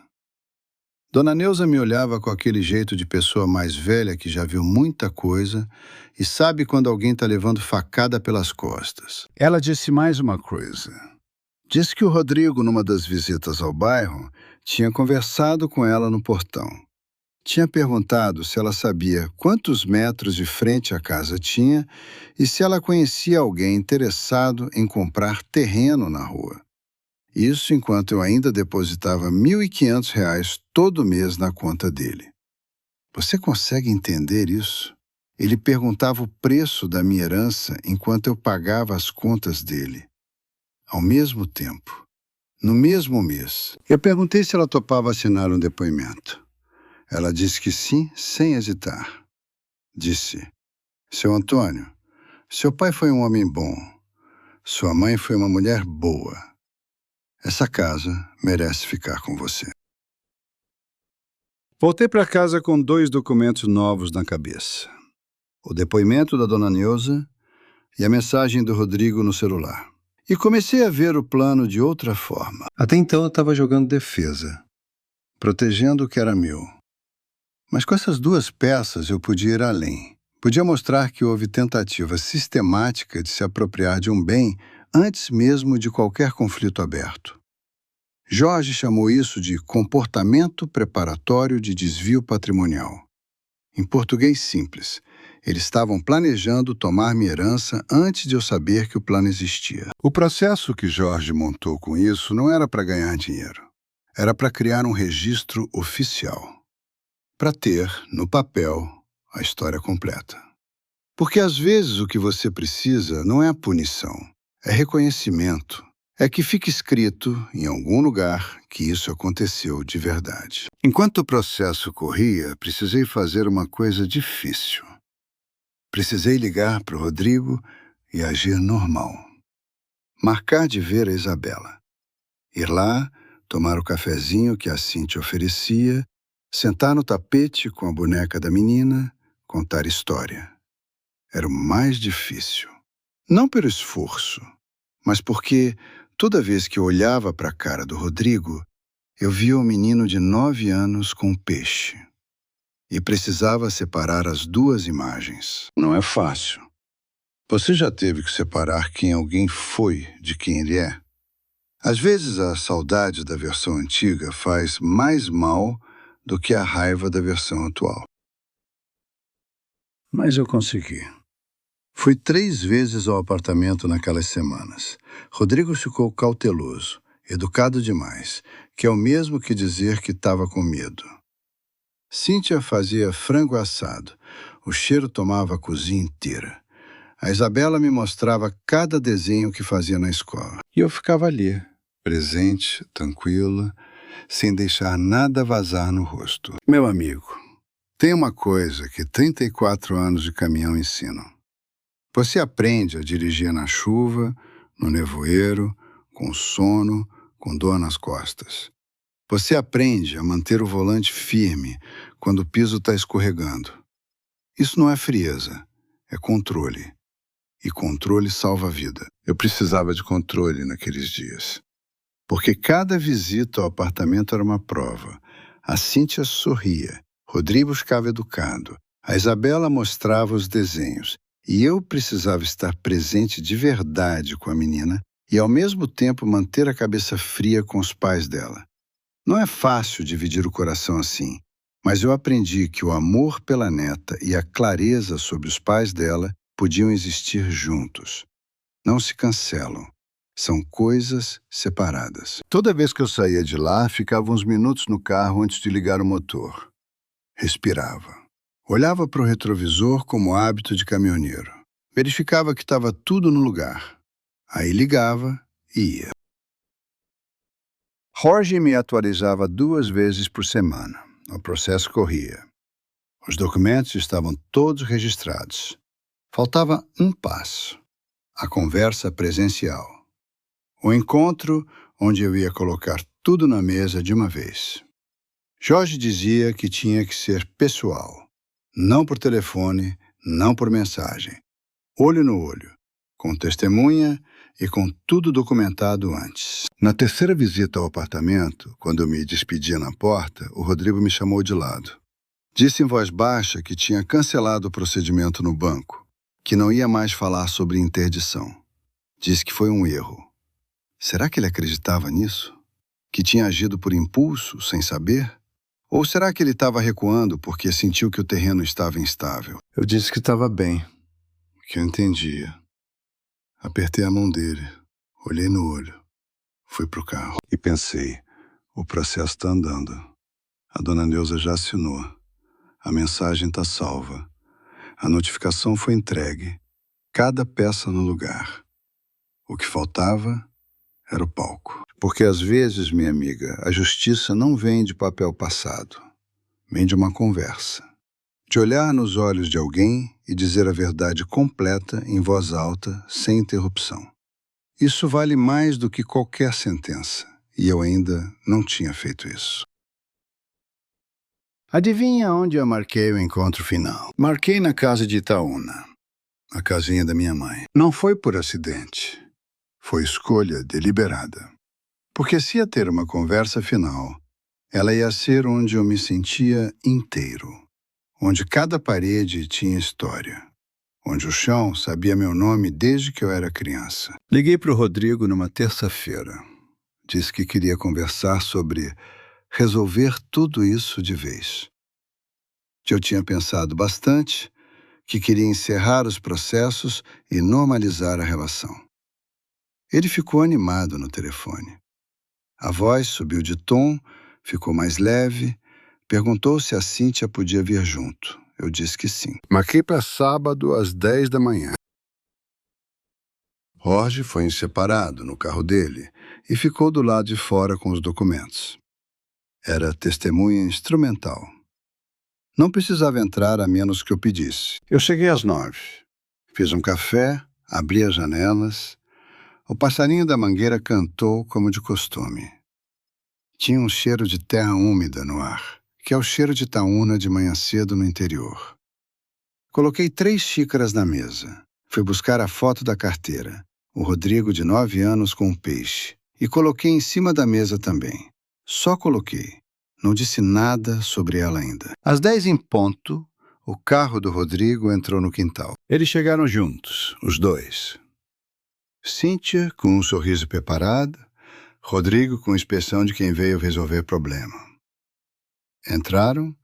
[SPEAKER 1] Dona Neuza me olhava com aquele jeito de pessoa mais velha que já viu muita coisa e sabe quando alguém está levando facada pelas costas. Ela disse mais uma coisa. Disse que o Rodrigo, numa das visitas ao bairro, tinha conversado com ela no portão. Tinha perguntado se ela sabia quantos metros de frente a casa tinha e se ela conhecia alguém interessado em comprar terreno na rua. Isso enquanto eu ainda depositava R$ 1.500 todo mês na conta dele. Você consegue entender isso? Ele perguntava o preço da minha herança enquanto eu pagava as contas dele. Ao mesmo tempo, no mesmo mês. Eu perguntei se ela topava assinar um depoimento. Ela disse que sim, sem hesitar. Disse, seu Antônio, seu pai foi um homem bom. Sua mãe foi uma mulher boa. Essa casa merece ficar com você. Voltei para casa com 2 documentos novos na cabeça. O depoimento da Dona Neuza e a mensagem do Rodrigo no celular. E comecei a ver o plano de outra forma. Até então eu estava jogando defesa, protegendo o que era meu. Mas com essas 2 peças eu podia ir além. Podia mostrar que houve tentativa sistemática de se apropriar de um bem antes mesmo de qualquer conflito aberto. Jorge chamou isso de comportamento preparatório de desvio patrimonial. Em português simples, eles estavam planejando tomar minha herança antes de eu saber que o plano existia. O processo que Jorge montou com isso não era para ganhar dinheiro. Era para criar um registro oficial. Para ter, no papel, a história completa. Porque às vezes o que você precisa não é a punição, é reconhecimento. É que fique escrito, em algum lugar, que isso aconteceu de verdade. Enquanto o processo corria, precisei fazer uma coisa difícil. Precisei ligar para o Rodrigo e agir normal. Marcar de ver a Isabela. Ir lá, tomar o cafezinho que a Cíntia oferecia, sentar no tapete com a boneca da menina, contar história. Era o mais difícil. Não pelo esforço, mas porque Toda vez que eu olhava para a cara do Rodrigo, eu via um menino de 9 anos com um peixe. E precisava separar as duas imagens. Não é fácil. Você já teve que separar quem alguém foi de quem ele é? Às vezes a saudade da versão antiga faz mais mal do que a raiva da versão atual. Mas eu consegui. Fui 3 vezes ao apartamento naquelas semanas. Rodrigo ficou cauteloso, educado demais, que é o mesmo que dizer que estava com medo. Cíntia fazia frango assado. O cheiro tomava a cozinha inteira. A Isabela me mostrava cada desenho que fazia na escola. E eu ficava ali, presente, tranquila, sem deixar nada vazar no rosto. Meu amigo, tem uma coisa que 34 anos de caminhão ensinam. Você aprende a dirigir na chuva, no nevoeiro, com sono, com dor nas costas. Você aprende a manter o volante firme quando o piso está escorregando. Isso não é frieza, é controle. E controle salva a vida. Eu precisava de controle naqueles dias. Porque cada visita ao apartamento era uma prova. A Cíntia sorria, Rodrigo ficava educado, a Isabela mostrava os desenhos. E eu precisava estar presente de verdade com a menina e, ao mesmo tempo, manter a cabeça fria com os pais dela. Não é fácil dividir o coração assim, mas eu aprendi que o amor pela neta e a clareza sobre os pais dela podiam existir juntos. Não se cancelam. São coisas separadas. Toda vez que eu saía de lá, ficava uns minutos no carro antes de ligar o motor. Respirava. Olhava para o retrovisor como hábito de caminhoneiro. Verificava que estava tudo no lugar. Aí ligava e ia. Jorge me atualizava 2 vezes por semana. O processo corria. Os documentos estavam todos registrados. Faltava um passo. A conversa presencial. O encontro onde eu ia colocar tudo na mesa de uma vez. Jorge dizia que tinha que ser pessoal. Não por telefone, não por mensagem. Olho no olho, com testemunha e com tudo documentado antes. Na terceira visita ao apartamento, quando eu me despedia na porta, o Rodrigo me chamou de lado. Disse em voz baixa que tinha cancelado o procedimento no banco, que não ia mais falar sobre interdição. Disse que foi um erro. Será que ele acreditava nisso? Que tinha agido por impulso, sem saber? Ou será que ele estava recuando porque sentiu que o terreno estava instável? Eu disse que estava bem, que eu entendia. Apertei a mão dele, olhei no olho, fui pro carro e pensei, o processo está andando. A dona Neuza já assinou. A mensagem está salva. A notificação foi entregue. Cada peça no lugar. O que faltava era o palco. Porque às vezes, minha amiga, a justiça não vem de papel passado. Vem de uma conversa. De olhar nos olhos de alguém e dizer a verdade completa em voz alta, sem interrupção. Isso vale mais do que qualquer sentença. E eu ainda não tinha feito isso. Adivinha onde eu marquei o encontro final? Marquei na casa de Itaúna, a casinha da minha mãe. Não foi por acidente. Foi escolha deliberada. Porque se ia ter uma conversa final, ela ia ser onde eu me sentia inteiro. Onde cada parede tinha história. Onde o chão sabia meu nome desde que eu era criança. Liguei para o Rodrigo numa terça-feira. Disse que queria conversar sobre resolver tudo isso de vez. Que eu tinha pensado bastante, que queria encerrar os processos e normalizar a relação. Ele ficou animado no telefone. A voz subiu de tom, ficou mais leve, perguntou se a Cíntia podia vir junto. Eu disse que sim. Marquei para sábado às 10 da manhã. Jorge foi separado no carro dele e ficou do lado de fora com os documentos. Era testemunha instrumental. Não precisava entrar a menos que eu pedisse. Eu cheguei às 9. Fiz um café, abri as janelas. O passarinho da mangueira cantou como de costume. Tinha um cheiro de terra úmida no ar, que é o cheiro de Itaúna de manhã cedo no interior. Coloquei 3 xícaras na mesa. Fui buscar a foto da carteira. o Rodrigo de 9 anos com um peixe, e coloquei em cima da mesa também. Só coloquei. Não disse nada sobre ela ainda. Às 10 em ponto, o carro do Rodrigo entrou no quintal.
[SPEAKER 2] Eles chegaram juntos, os dois.
[SPEAKER 1] Cíntia com um sorriso preparado, Rodrigo com expressão de quem veio resolver problema. Entraram,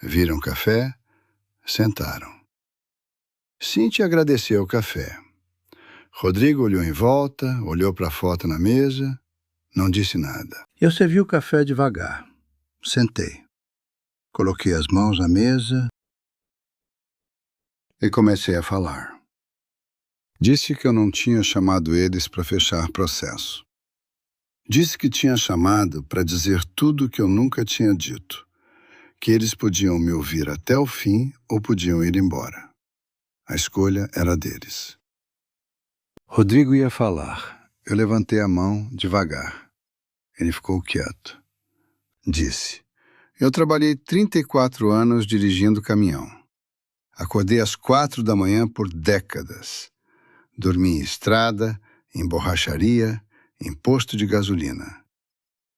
[SPEAKER 1] viram café, sentaram. Cíntia agradeceu o café. Rodrigo olhou em volta, olhou para a foto na mesa, não disse nada. Eu servi o café devagar. Sentei. Coloquei as mãos na mesa e comecei a falar. Disse que eu não tinha chamado eles para fechar processo. Disse que tinha chamado para dizer tudo o que eu nunca tinha dito. Que eles podiam me ouvir até o fim ou podiam ir embora. A escolha era deles. Rodrigo ia falar. Eu levantei a mão devagar. Ele ficou quieto. Disse: eu trabalhei 34 anos dirigindo caminhão. Acordei às 4 da manhã por décadas. Dormi em estrada, em borracharia, em posto de gasolina.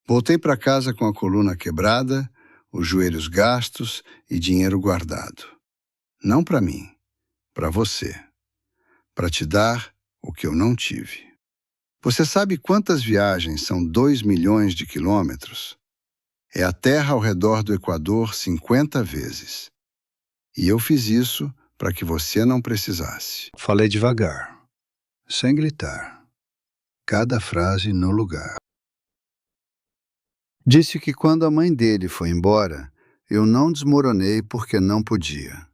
[SPEAKER 1] Voltei para casa com a coluna quebrada, os joelhos gastos e dinheiro guardado. Não para mim, para você. Para te dar o que eu não tive. Você sabe quantas viagens são 2 milhões de quilômetros? É a Terra ao redor do Equador 50 vezes. E eu fiz isso para que você não precisasse. Falei devagar, sem gritar. Cada frase no lugar. Disse que quando a mãe dele foi embora, eu não desmoronei porque não podia.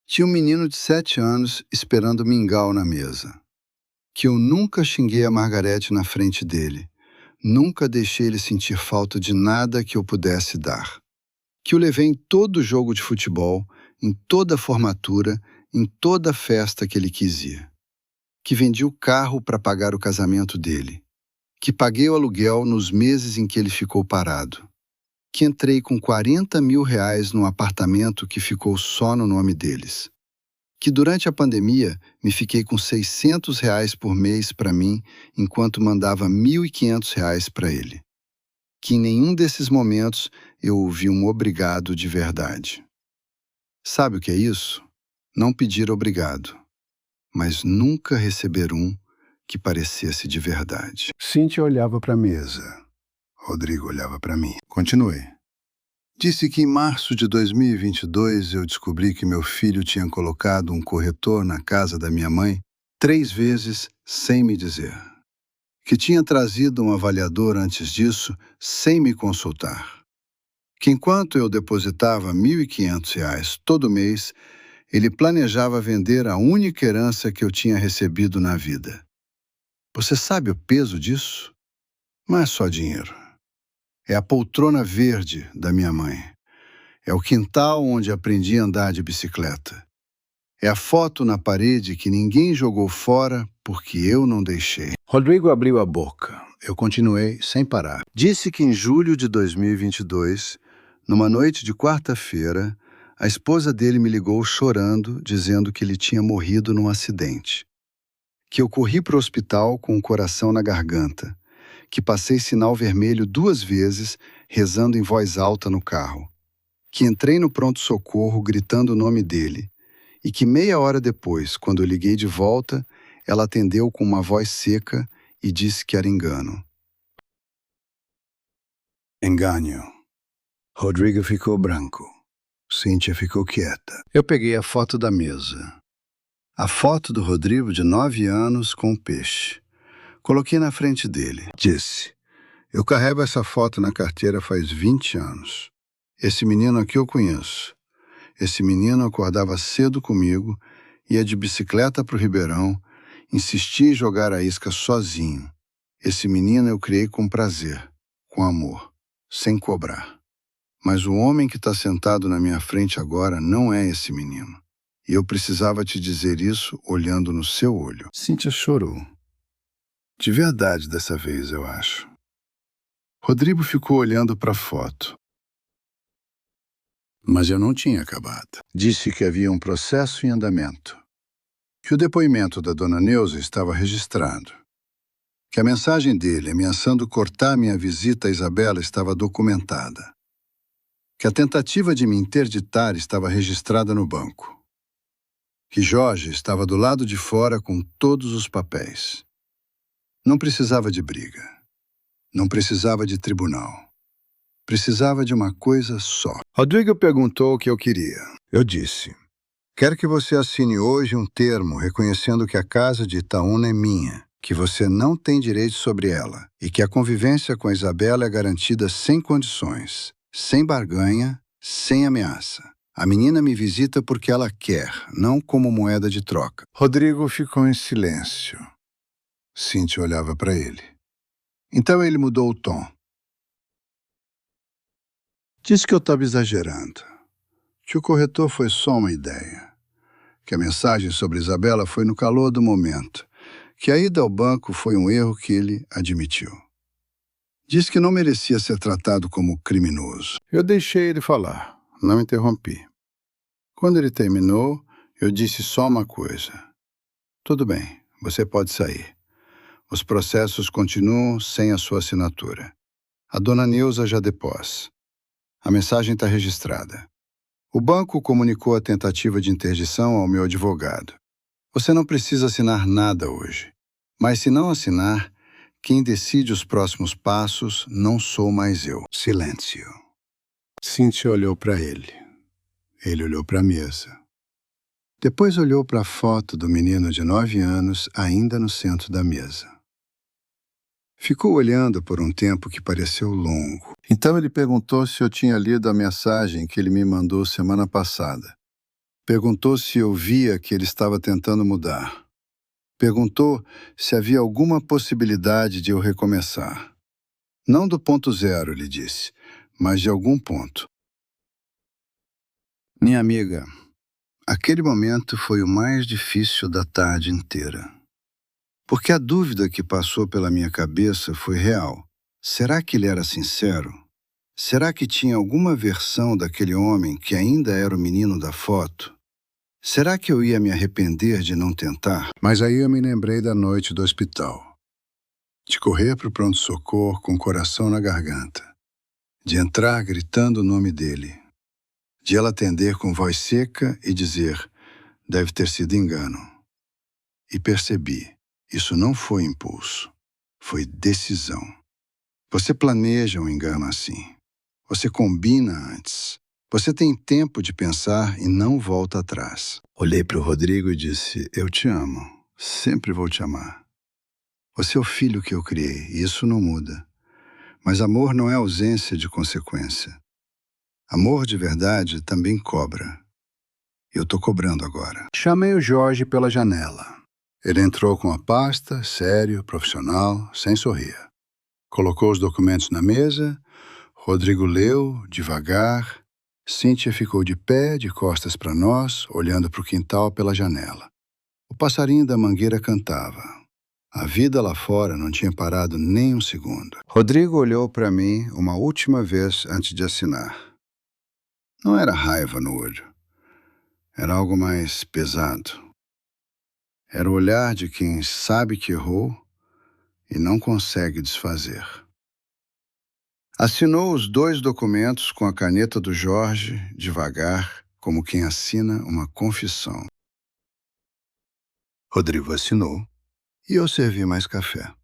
[SPEAKER 1] Tinha um menino de 7 anos esperando mingau na mesa. Que eu nunca xinguei a Margarete na frente dele. Nunca deixei ele sentir falta de nada que eu pudesse dar. Que o levei em todo jogo de futebol, em toda formatura, em toda festa que ele quis ir. Que vendi o carro para pagar o casamento dele. Que paguei o aluguel nos meses em que ele ficou parado. Que entrei com 40 mil reais num apartamento que ficou só no nome deles. Que durante a pandemia me fiquei com 600 reais por mês para mim, enquanto mandava 1.500 reais para ele. Que em nenhum desses momentos eu ouvi um obrigado de verdade. Sabe o que é isso? Não pedir obrigado, mas nunca receber um que parecesse de verdade. Cíntia olhava para a mesa. Rodrigo olhava para mim. Continuei. Disse que em março de 2022 eu descobri que meu filho tinha colocado um corretor na casa da minha mãe 3 vezes sem me dizer. Que tinha trazido um avaliador antes disso sem me consultar. Que enquanto eu depositava 1.500 reais todo mês, ele planejava vender a única herança que eu tinha recebido na vida. Você sabe o peso disso? Não é só dinheiro. É a poltrona verde da minha mãe. É o quintal onde aprendi a andar de bicicleta. É a foto na parede que ninguém jogou fora porque eu não deixei. Rodrigo abriu a boca. Eu continuei sem parar. Disse que em julho de 2022, numa noite de quarta-feira, a esposa dele me ligou chorando, dizendo que ele tinha morrido num acidente. Que eu corri para o hospital com o coração na garganta. Que passei sinal vermelho 2 vezes, rezando em voz alta no carro. Que entrei no pronto-socorro gritando o nome dele. E que meia hora depois, quando eu liguei de volta, ela atendeu com uma voz seca e disse que era engano. Engano. Rodrigo ficou branco. Cíntia ficou quieta. Eu peguei a foto da mesa. A foto do Rodrigo de 9 anos com o peixe. Coloquei na frente dele. Disse: eu carrego essa foto na carteira faz 20 anos. Esse menino aqui eu conheço. Esse menino acordava cedo comigo, ia de bicicleta para o Ribeirão, insistia em jogar a isca sozinho. Esse menino eu criei com prazer, com amor, sem cobrar. Mas o homem que está sentado na minha frente agora não é esse menino. E eu precisava te dizer isso olhando no seu olho. Cíntia chorou. De verdade dessa vez, eu acho. Rodrigo ficou olhando para a foto. Mas eu não tinha acabado. Disse que havia um processo em andamento. que o depoimento da dona Neuza estava registrado, que a mensagem dele ameaçando cortar minha visita a Isabela estava documentada, que a tentativa de me interditar estava registrada no banco, que Jorge estava do lado de fora com todos os papéis. Não precisava de briga, não precisava de tribunal. Precisava de uma coisa só. Rodrigo perguntou o que eu queria. Eu disse: quero que você assine hoje um termo reconhecendo que a casa de Itaúna é minha, que você não tem direito sobre ela e que a convivência com a Isabela é garantida sem condições, sem barganha, sem ameaça. A menina me visita porque ela quer, não como moeda de troca. Rodrigo ficou em silêncio. Cíntia olhava para ele. Então ele mudou o tom. Disse que eu estava exagerando, que o corretor foi só uma ideia, que a mensagem sobre Isabela foi no calor do momento, que a ida ao banco foi um erro que ele admitiu. Disse que não merecia ser tratado como criminoso. Eu deixei ele falar, não interrompi. Quando ele terminou, eu disse só uma coisa. Tudo bem, você pode sair. Os processos continuam sem a sua assinatura. A dona Neuza já depôs. A mensagem está registrada. O banco comunicou a tentativa de interdição ao meu advogado. Você não precisa assinar nada hoje. Mas se não assinar, quem decide os próximos passos não sou mais eu. Silêncio. Cíntia olhou para ele. Ele olhou para a mesa. Depois olhou para a foto do menino de 9 anos ainda no centro da mesa. Ficou olhando por um tempo que pareceu longo. Então ele perguntou se eu tinha lido a mensagem que ele me mandou semana passada. Perguntou se eu via que ele estava tentando mudar. Perguntou se havia alguma possibilidade de eu recomeçar. Não do ponto zero, ele disse, mas de algum ponto. Minha amiga, aquele momento foi o mais difícil da tarde inteira. Porque a dúvida que passou pela minha cabeça foi real. Será que ele era sincero? Será que tinha alguma versão daquele homem que ainda era o menino da foto? Será que eu ia me arrepender de não tentar? Mas aí eu me lembrei da noite do hospital. De correr para o pronto-socorro com o coração na garganta. De entrar gritando o nome dele. De ela atender com voz seca e dizer, deve ter sido engano. E percebi. Isso não foi impulso, foi decisão. Você planeja um engano assim. Você combina antes. Você tem tempo de pensar e não volta atrás. Olhei para o Rodrigo e disse, eu te amo. Sempre vou te amar. Você é o filho que eu criei, e isso não muda. Mas amor não é ausência de consequência. Amor de verdade também cobra. Eu estou cobrando agora. Chamei o Jorge pela janela. Ele entrou com a pasta, sério, profissional, sem sorrir. Colocou os documentos na mesa, Rodrigo leu, devagar. Cíntia ficou de pé, de costas para nós, olhando para o quintal pela janela. O passarinho da mangueira cantava. A vida lá fora não tinha parado nem um segundo. Rodrigo olhou para mim uma última vez antes de assinar. Não era raiva no olho. Era algo mais pesado. Era o olhar de quem sabe que errou e não consegue desfazer. Assinou os 2 documentos com a caneta do Jorge, devagar, como quem assina uma confissão. Rodrigo assinou e eu servi mais café.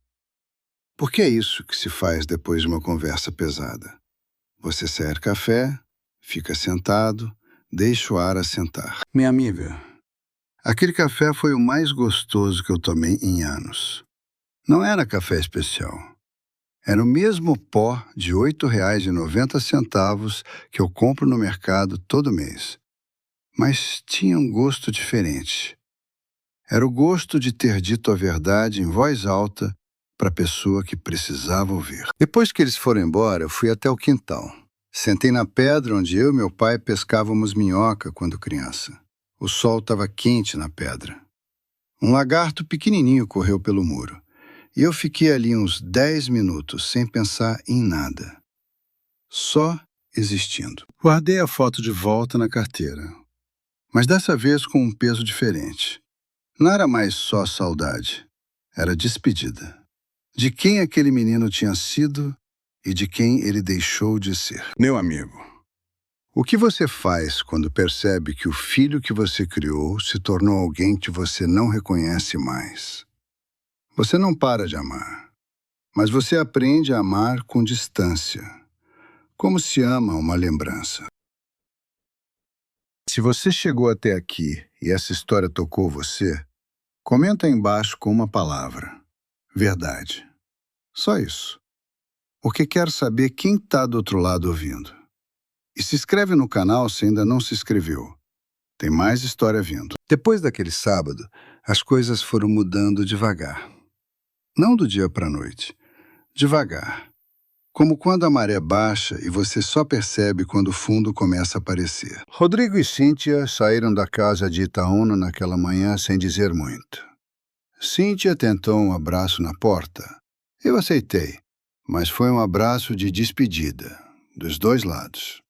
[SPEAKER 1] Porque é isso que se faz depois de uma conversa pesada. Você serve café, fica sentado, deixa o ar assentar. Minha amiga, aquele café foi o mais gostoso que eu tomei em anos. Não era café especial. Era o mesmo pó de R$ 8,90 que eu compro no mercado todo mês. Mas tinha um gosto diferente. Era o gosto de ter dito a verdade em voz alta para a pessoa que precisava ouvir. Depois que eles foram embora, eu fui até o quintal. Sentei na pedra onde eu e meu pai pescávamos minhoca quando criança. O sol estava quente na pedra. Um lagarto pequenininho correu pelo muro. E eu fiquei ali uns 10 minutos sem pensar em nada. Só existindo. Guardei a foto de volta na carteira. Mas dessa vez com um peso diferente. Não era mais só saudade, era despedida. De quem aquele menino tinha sido e de quem ele deixou de ser. Meu amigo, o que você faz quando percebe que o filho que você criou se tornou alguém que você não reconhece mais? Você não para de amar, mas você aprende a amar com distância, como se ama uma lembrança. Se você chegou até aqui e essa história tocou você, comenta aí embaixo com uma palavra: verdade. Só isso. Porque quero saber quem está do outro lado ouvindo. E se inscreve no canal se ainda não se inscreveu. Tem mais história vindo. Depois daquele sábado, as coisas foram mudando devagar. Não do dia para a noite. Devagar. Como quando a maré baixa e você só percebe quando o fundo começa a aparecer. Rodrigo e Cíntia saíram da casa de Itaúna naquela manhã sem dizer muito. Cíntia tentou um abraço na porta. Eu aceitei, mas foi um abraço de despedida, dos dois lados.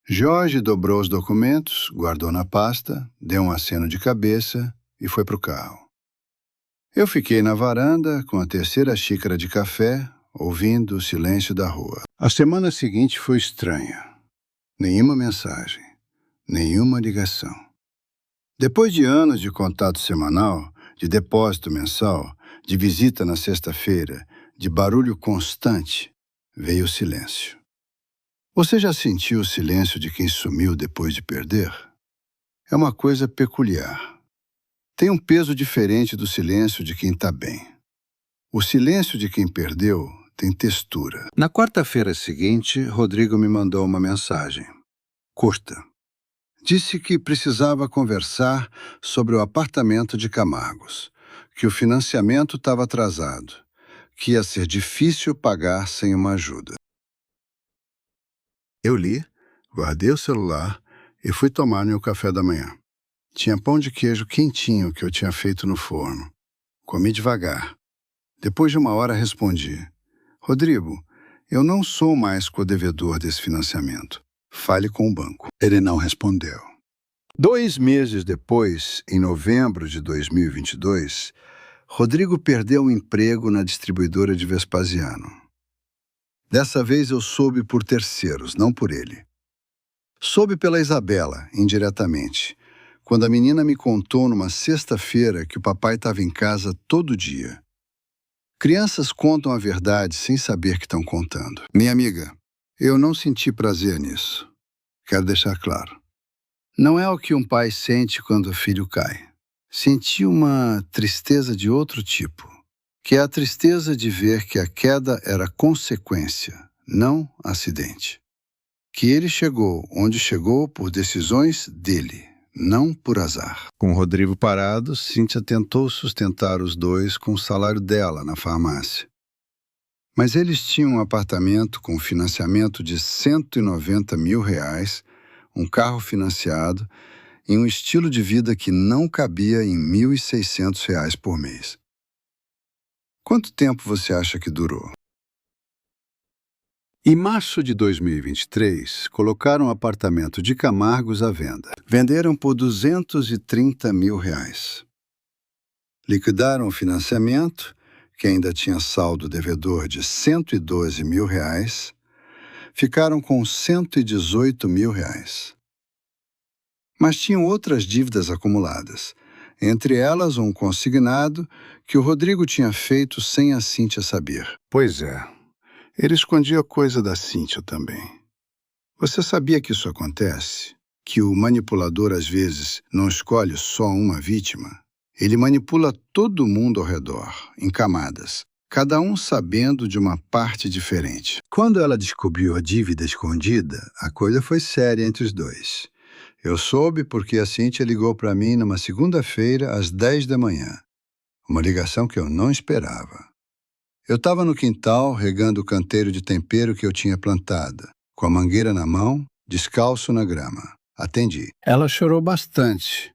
[SPEAKER 1] Jorge dobrou os documentos, guardou na pasta, deu um aceno de cabeça e foi para o carro. Eu fiquei na varanda com a terceira xícara de café, ouvindo o silêncio da rua. A semana seguinte foi estranha. Nenhuma mensagem, nenhuma ligação. Depois de anos de contato semanal, de depósito mensal, de visita na sexta-feira, de barulho constante, veio o silêncio. Você já sentiu o silêncio de quem sumiu depois de perder? É uma coisa peculiar. Tem um peso diferente do silêncio de quem está bem. O silêncio de quem perdeu tem textura. Na quarta-feira seguinte, Rodrigo me mandou uma mensagem. Curta. Disse que precisava conversar sobre o apartamento de Camargos, que o financiamento estava atrasado, que ia ser difícil pagar sem uma ajuda. Eu li, guardei o celular e fui tomar meu café da manhã. Tinha pão de queijo quentinho que eu tinha feito no forno. Comi devagar. Depois de uma hora respondi: Rodrigo, eu não sou mais codevedor desse financiamento. Fale com o banco. Ele não respondeu. 2 meses depois, em novembro de 2022, Rodrigo perdeu o emprego na distribuidora de Vespasiano. Dessa vez eu soube por terceiros, não por ele. Soube pela Isabela, indiretamente, quando a menina me contou numa sexta-feira que o papai estava em casa todo dia. Crianças contam a verdade sem saber que estão contando. Minha amiga, eu não senti prazer nisso. Quero deixar claro. Não é o que um pai sente quando o filho cai. Senti uma tristeza de outro tipo, que é a tristeza de ver que a queda era consequência, não acidente. Que ele chegou onde chegou por decisões dele, não por azar. Com Rodrigo parado, Cíntia tentou sustentar os dois com o salário dela na farmácia. Mas eles tinham um apartamento com financiamento de R$190 mil, um carro financiado e um estilo de vida que não cabia em R$1.600 por mês. Quanto tempo você acha que durou? Em março de 2023, colocaram o apartamento de Camargos à venda. Venderam por R$230 mil. Liquidaram o financiamento, que ainda tinha saldo devedor de R$112 mil. Ficaram com R$118 mil. Mas tinham outras dívidas acumuladas, entre elas um consignado que o Rodrigo tinha feito sem a Cíntia saber. Pois é. Ele escondia coisa da Cíntia também. Você sabia que isso acontece? Que o manipulador, às vezes, não escolhe só uma vítima? Ele manipula todo mundo ao redor, em camadas, cada um sabendo de uma parte diferente. Quando ela descobriu a dívida escondida, a coisa foi séria entre os dois. Eu soube porque a Cíntia ligou para mim numa segunda-feira, às 10 da manhã. Uma ligação que eu não esperava. Eu estava no quintal, regando o canteiro de tempero que eu tinha plantado, com a mangueira na mão, descalço na grama. Atendi. Ela chorou bastante.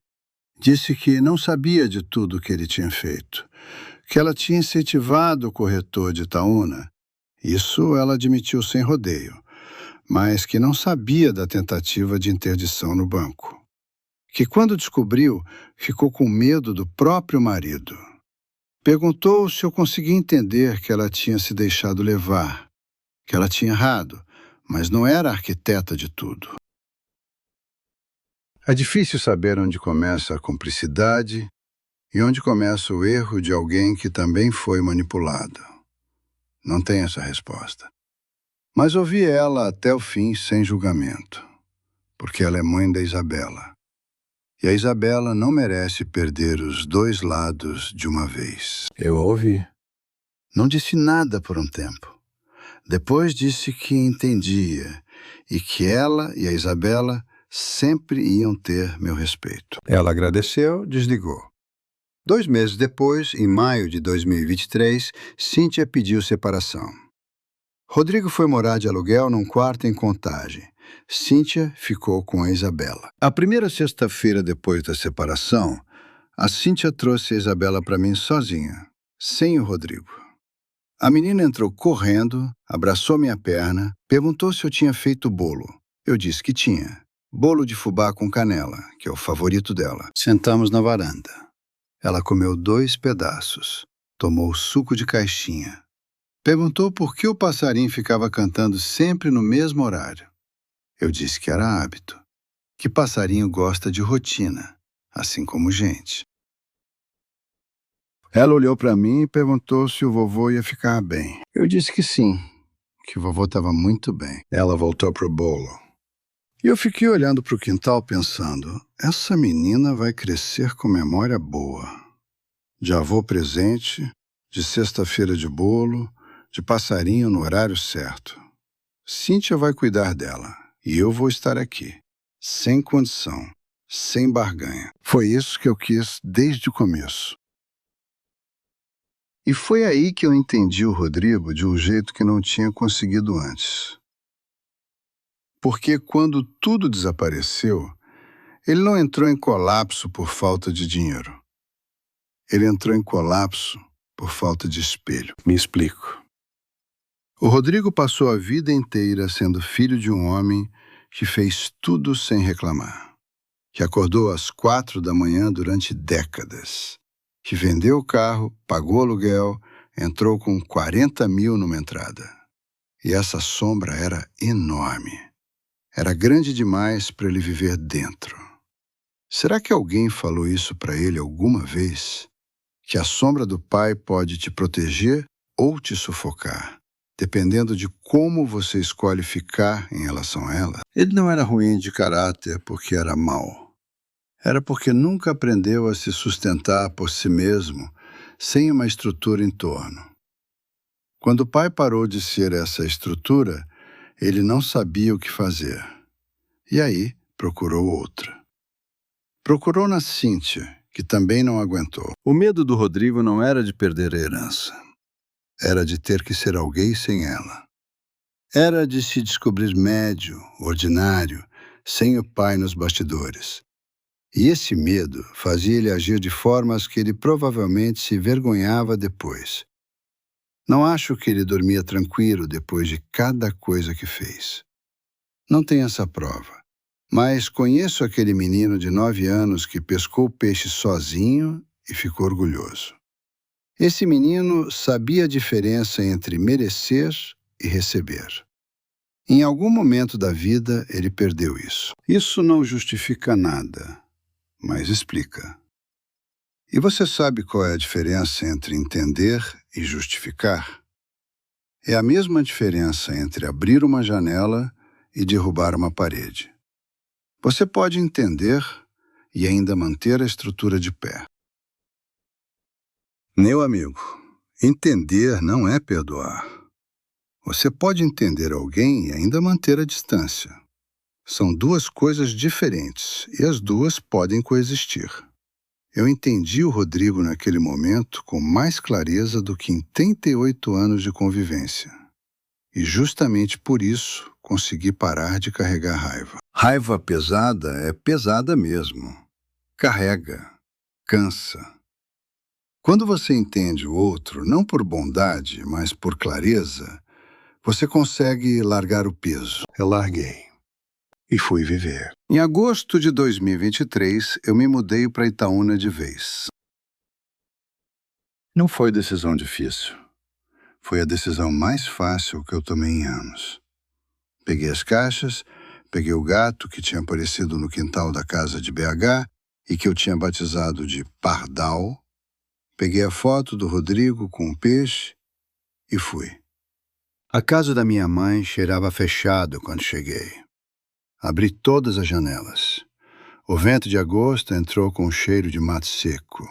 [SPEAKER 1] Disse que não sabia de tudo que ele tinha feito, que ela tinha incentivado o corretor de Itaúna. Isso ela admitiu sem rodeio, mas que não sabia da tentativa de interdição no banco. que quando descobriu, ficou com medo do próprio marido. Perguntou se eu conseguia entender que ela tinha se deixado levar, que ela tinha errado, mas não era a arquiteta de tudo. É difícil saber onde começa a cumplicidade e onde começa o erro de alguém que também foi manipulado. Não tem essa resposta. Mas ouvi ela até o fim sem julgamento, porque ela é mãe da Isabela. E a Isabela não merece perder os dois lados de uma vez. Eu a ouvi. Não disse nada por um tempo. Depois disse que entendia e que ela e a Isabela sempre iam ter meu respeito. Ela agradeceu, desligou. 2 meses depois, em maio de 2023, Cíntia pediu separação. Rodrigo foi morar de aluguel num quarto em Contagem. Cíntia ficou com a Isabela. A primeira sexta-feira depois da separação, a Cíntia trouxe a Isabela para mim sozinha, sem o Rodrigo. A menina entrou correndo, abraçou minha perna, perguntou se eu tinha feito bolo. Eu disse que tinha. Bolo de fubá com canela, que é o favorito dela. Sentamos na varanda. Ela comeu 2 pedaços, tomou suco de caixinha. Perguntou por que o passarinho ficava cantando sempre no mesmo horário. Eu disse que era hábito, que passarinho gosta de rotina, assim como gente. Ela olhou para mim e perguntou se o vovô ia ficar bem. Eu disse que sim, que o vovô estava muito bem. Ela voltou pro bolo. E eu fiquei olhando para o quintal pensando, essa menina vai crescer com memória boa. De avô presente, de sexta-feira de bolo, de passarinho no horário certo. Cíntia vai cuidar dela e eu vou estar aqui, sem condição, sem barganha. Foi isso que eu quis desde o começo. E foi aí que eu entendi o Rodrigo de um jeito que não tinha conseguido antes. Porque quando tudo desapareceu, ele não entrou em colapso por falta de dinheiro. Ele entrou em colapso por falta de espelho. Me explico. O Rodrigo passou a vida inteira sendo filho de um homem que fez tudo sem reclamar, que acordou às 4 da manhã durante décadas, que vendeu o carro, pagou aluguel, entrou com 40 mil numa entrada. E essa sombra era enorme. Era grande demais para ele viver dentro. Será que alguém falou isso para ele alguma vez? Que a sombra do pai pode te proteger ou te sufocar, dependendo de como você escolhe ficar em relação a ela? Ele não era ruim de caráter porque era mau. Era porque nunca aprendeu a se sustentar por si mesmo, sem uma estrutura em torno. Quando o pai parou de ser essa estrutura, ele não sabia o que fazer. E aí, procurou outra. Procurou na Cíntia, que também não aguentou. O medo do Rodrigo não era de perder a herança. Era de ter que ser alguém sem ela. Era de se descobrir médio, ordinário, sem o pai nos bastidores. E esse medo fazia ele agir de formas que ele provavelmente se vergonhava depois. Não acho que ele dormia tranquilo depois de cada coisa que fez. Não tenho essa prova, mas conheço aquele menino de 9 anos que pescou peixe sozinho e ficou orgulhoso. Esse menino sabia a diferença entre merecer e receber. Em algum momento da vida, ele perdeu isso. Isso não justifica nada, mas explica. E você sabe qual é a diferença entre entender e justificar? É a mesma diferença entre abrir uma janela e derrubar uma parede. Você pode entender e ainda manter a estrutura de pé. Meu amigo, entender não é perdoar. Você pode entender alguém e ainda manter a distância. São 2 coisas diferentes e as 2 podem coexistir. Eu entendi o Rodrigo naquele momento com mais clareza do que em 38 anos de convivência. E justamente por isso consegui parar de carregar raiva. Raiva pesada é pesada mesmo. Carrega, cansa. Quando você entende o outro, não por bondade, mas por clareza, você consegue largar o peso. Eu larguei.
[SPEAKER 2] e fui viver.
[SPEAKER 1] Em agosto de 2023, eu me mudei para Itaúna de vez. Não foi decisão difícil. Foi a decisão mais fácil que eu tomei em anos. Peguei as caixas, peguei o gato que tinha aparecido no quintal da casa de BH e que eu tinha batizado de Pardal, peguei a foto do Rodrigo com o peixe e fui. A casa da minha mãe cheirava fechado quando cheguei. Abri todas as janelas. O vento de agosto entrou com um cheiro de mato seco.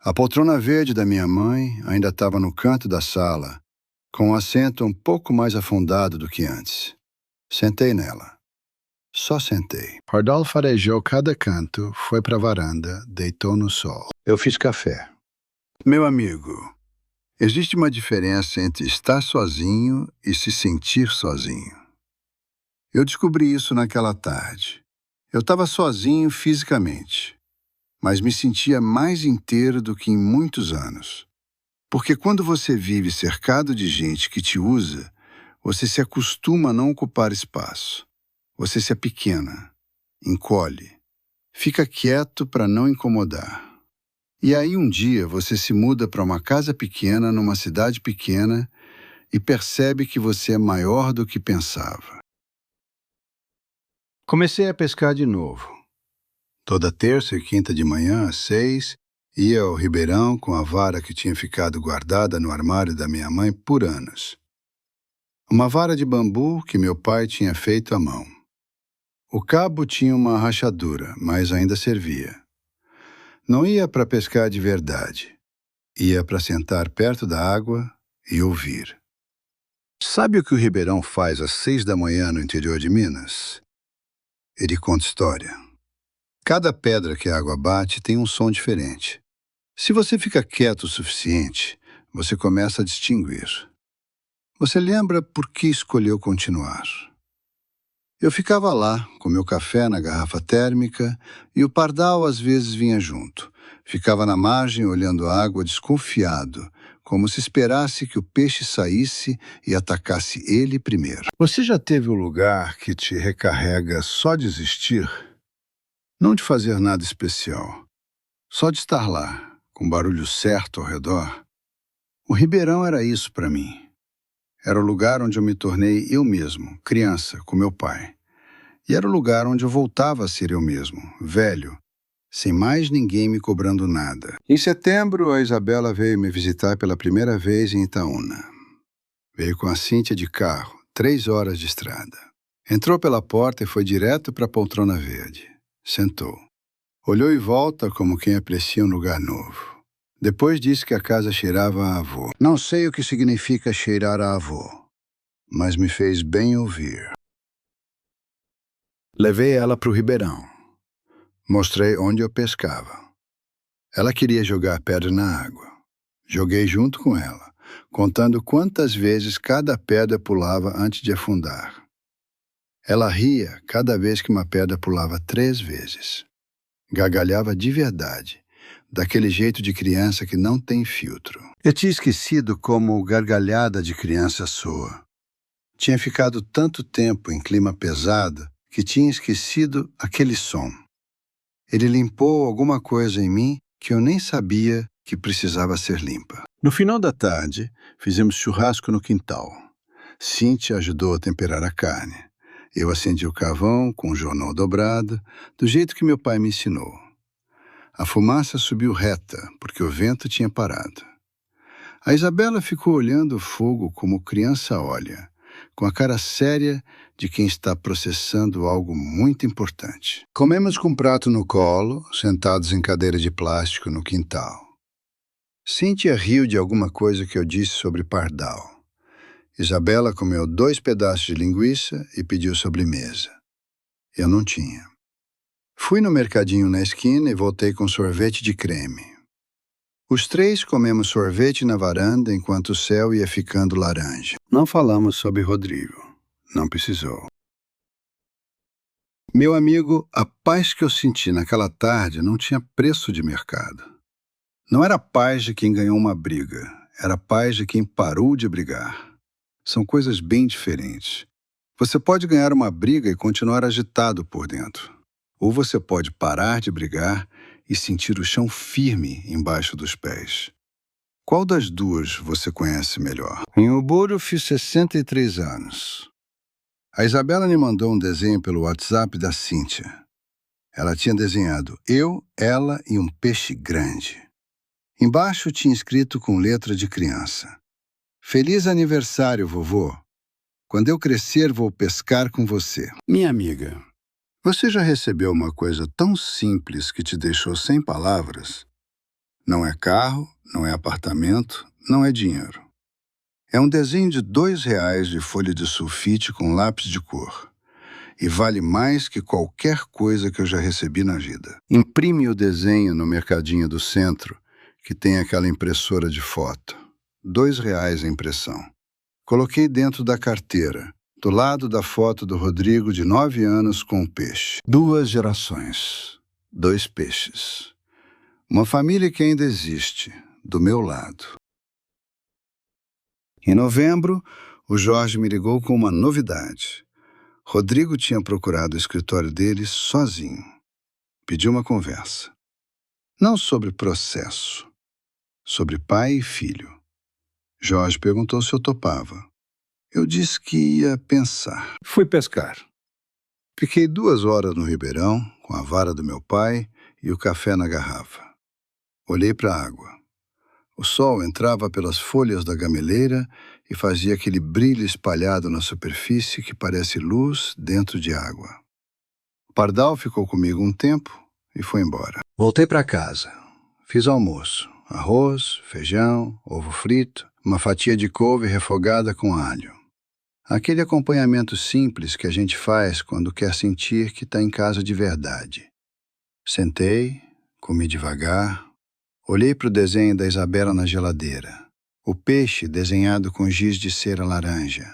[SPEAKER 1] A poltrona verde da minha mãe ainda estava no canto da sala, com um assento um pouco mais afundado do que antes. Sentei nela. Só sentei. Pardal farejou cada canto, foi para a varanda, deitou no sol. Eu fiz café. Meu amigo, existe uma diferença entre estar sozinho e se sentir sozinho. Eu descobri isso naquela tarde. Eu estava sozinho fisicamente, mas me sentia mais inteiro do que em muitos anos. Porque quando você vive cercado de gente que te usa, você se acostuma a não ocupar espaço. Você se apequena, encolhe, fica quieto para não incomodar. E aí um dia você se muda para uma casa pequena numa cidade pequena e percebe que você é maior do que pensava. Comecei a pescar de novo. Toda terça e quinta de manhã, às 6, ia ao ribeirão com a vara que tinha ficado guardada no armário da minha mãe por anos. Uma vara de bambu que meu pai tinha feito à mão. O cabo tinha uma rachadura, mas ainda servia. Não ia para pescar de verdade. Ia para sentar perto da água e ouvir. Sabe o que o ribeirão faz às 6 da manhã no interior de Minas? Ele conta história. Cada pedra que a água bate tem um som diferente. Se você fica quieto o suficiente, você começa a distinguir. Você lembra por que escolheu continuar. Eu ficava lá, com meu café na garrafa térmica, e o pardal às vezes vinha junto. Ficava na margem olhando a água desconfiado, como se esperasse que o peixe saísse e atacasse ele primeiro. Você já teve um lugar que te recarrega só de existir? Não de fazer nada especial. Só de estar lá, com o barulho certo ao redor? O ribeirão era isso para mim. Era o lugar onde eu me tornei eu mesmo, criança, com meu pai. E era o lugar onde eu voltava a ser eu mesmo, velho, sem mais ninguém me cobrando nada. Em setembro, a Isabela veio me visitar pela primeira vez em Itaúna. Veio com a Cíntia de carro, 3 horas de estrada. Entrou pela porta e foi direto para a poltrona verde. Sentou. Olhou em volta como quem aprecia um lugar novo. Depois disse que a casa cheirava a avô. Não sei o que significa cheirar a avô, mas me fez bem ouvir. Levei ela para o ribeirão. Mostrei onde eu pescava. Ela queria jogar pedra na água. Joguei junto com ela, contando quantas vezes cada pedra pulava antes de afundar. Ela ria cada vez que uma pedra pulava 3 vezes. Gargalhava de verdade, daquele jeito de criança que não tem filtro. Eu tinha esquecido como gargalhada de criança soa. Tinha ficado tanto tempo em clima pesado que tinha esquecido aquele som. Ele limpou alguma coisa em mim que eu nem sabia que precisava ser limpa. No final da tarde, fizemos churrasco no quintal. Cíntia ajudou a temperar a carne. Eu acendi o carvão com o jornal dobrado, do jeito que meu pai me ensinou. A fumaça subiu reta, porque o vento tinha parado. A Isabela ficou olhando o fogo como criança olha, com a cara séria de quem está processando algo muito importante. Comemos com um prato no colo, sentados em cadeira de plástico no quintal. Cíntia riu de alguma coisa que eu disse sobre pardal. Isabela comeu 2 pedaços de linguiça e pediu sobremesa. Eu não tinha. Fui no mercadinho na esquina e voltei com sorvete de creme. Os 3 comemos sorvete na varanda enquanto o céu ia ficando laranja. Não falamos sobre Rodrigo. Não precisou. Meu amigo, a paz que eu senti naquela tarde não tinha preço de mercado. Não era a paz de quem ganhou uma briga. Era a paz de quem parou de brigar. São coisas bem diferentes. Você pode ganhar uma briga e continuar agitado por dentro. Ou você pode parar de brigar e sentir o chão firme embaixo dos pés. Qual das duas você conhece melhor? Em outubro fiz 63 anos. A Isabela me mandou um desenho pelo WhatsApp da Cíntia. Ela tinha desenhado eu, ela e um peixe grande. Embaixo tinha escrito com letra de criança: Feliz aniversário, vovô. Quando eu crescer, vou pescar com você. Minha amiga, você já recebeu uma coisa tão simples que te deixou sem palavras? Não é carro, não é apartamento, não é dinheiro. É um desenho de R$ 2 de folha de sulfite com lápis de cor. E vale mais que qualquer coisa que eu já recebi na vida. Imprime o desenho no mercadinho do centro, que tem aquela impressora de foto. R$ 2 a impressão. Coloquei dentro da carteira, do lado da foto do Rodrigo de 9 anos com o peixe. 2 gerações, 2 peixes. Uma família que ainda existe, do meu lado. Em novembro, o Jorge me ligou com uma novidade. Rodrigo tinha procurado o escritório dele sozinho. Pediu uma conversa. Não sobre processo, sobre pai e filho. Jorge perguntou se eu topava. Eu disse que ia pensar. Fui pescar. Fiquei 2 horas no Ribeirão, com a vara do meu pai e o café na garrafa. Olhei para a água. O sol entrava pelas folhas da gameleira e fazia aquele brilho espalhado na superfície que parece luz dentro de água. O pardal ficou comigo um tempo e foi embora. Voltei para casa. Fiz almoço. Arroz, feijão, ovo frito, uma fatia de couve refogada com alho. Aquele acompanhamento simples que a gente faz quando quer sentir que está em casa de verdade. Sentei, comi devagar, olhei para o desenho da Isabela na geladeira. O peixe desenhado com giz de cera laranja.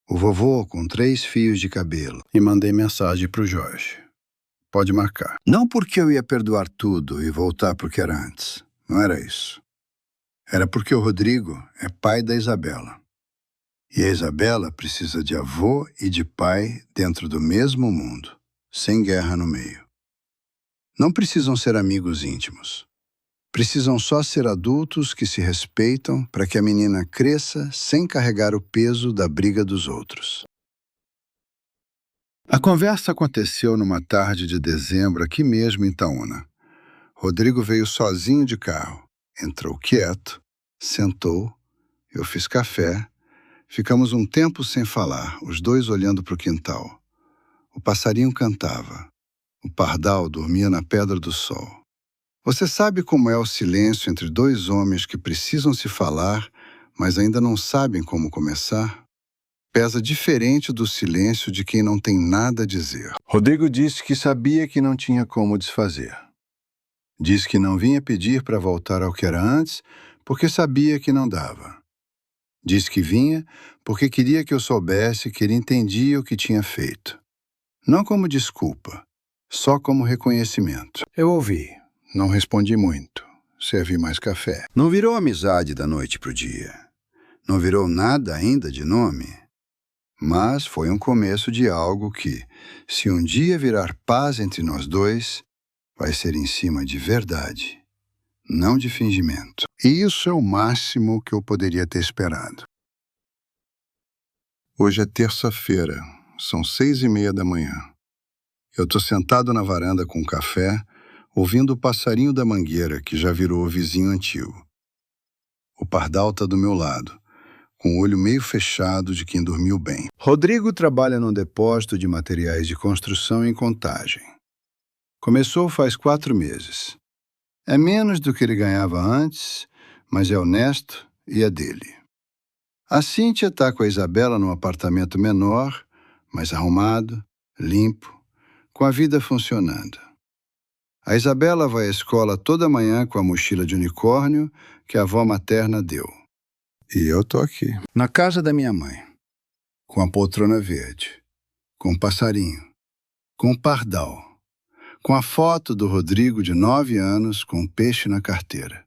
[SPEAKER 1] O vovô com 3 fios de cabelo. E mandei mensagem para o Jorge. Pode marcar. Não porque eu ia perdoar tudo e voltar para o que era antes. Não era isso. Era porque o Rodrigo é pai da Isabela. E a Isabela precisa de avô e de pai dentro do mesmo mundo, sem guerra no meio. Não precisam ser amigos íntimos. Precisam só ser adultos que se respeitam para que a menina cresça sem carregar o peso da briga dos outros. A conversa aconteceu numa tarde de dezembro aqui mesmo em Itaúna. Rodrigo veio sozinho de carro. Entrou quieto, sentou, eu fiz café. Ficamos um tempo sem falar, os dois olhando para o quintal. O passarinho cantava. O pardal dormia na pedra do sol. Você sabe como é o silêncio entre 2 homens que precisam se falar, mas ainda não sabem como começar? Pesa diferente do silêncio de quem não tem nada a dizer. Rodrigo disse que sabia que não tinha como desfazer. Disse que não vinha pedir para voltar ao que era antes, porque sabia que não dava. Disse que vinha porque queria que eu soubesse que ele entendia o que tinha feito. Não como desculpa, só como reconhecimento. Eu ouvi. Não respondi muito. Servi mais café. Não virou amizade da noite pro dia. Não virou nada ainda de nome. Mas foi um começo de algo que, se um dia virar paz entre nós dois, vai ser em cima de verdade, não de fingimento. E isso é o máximo que eu poderia ter esperado. Hoje é terça-feira. São 6h30 da manhã. Eu estou sentado na varanda com café, ouvindo o passarinho da mangueira, que já virou vizinho antigo. O pardal está do meu lado, com o olho meio fechado de quem dormiu bem. Rodrigo trabalha num depósito de materiais de construção em Contagem. Começou faz 4 meses. É menos do que ele ganhava antes, mas é honesto e é dele. A Cíntia está com a Isabela num apartamento menor, mais arrumado, limpo, com a vida funcionando. A Isabela vai à escola toda manhã com a mochila de unicórnio que a avó materna deu. E eu tô aqui, na casa da minha mãe, com a poltrona verde, com o passarinho, com o pardal, com a foto do Rodrigo de 9 anos com o peixe na carteira.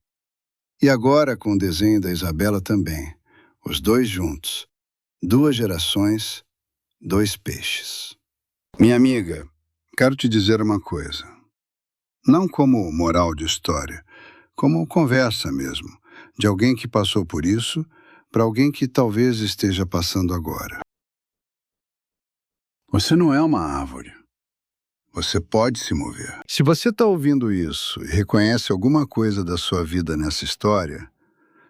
[SPEAKER 1] E agora com o desenho da Isabela também, os 2 juntos, 2 gerações, 2 peixes. Minha amiga, quero te dizer uma coisa. Não como moral de história, como conversa mesmo, de alguém que passou por isso para alguém que talvez esteja passando agora. Você não é uma árvore. Você pode se mover. Se você está ouvindo isso e reconhece alguma coisa da sua vida nessa história,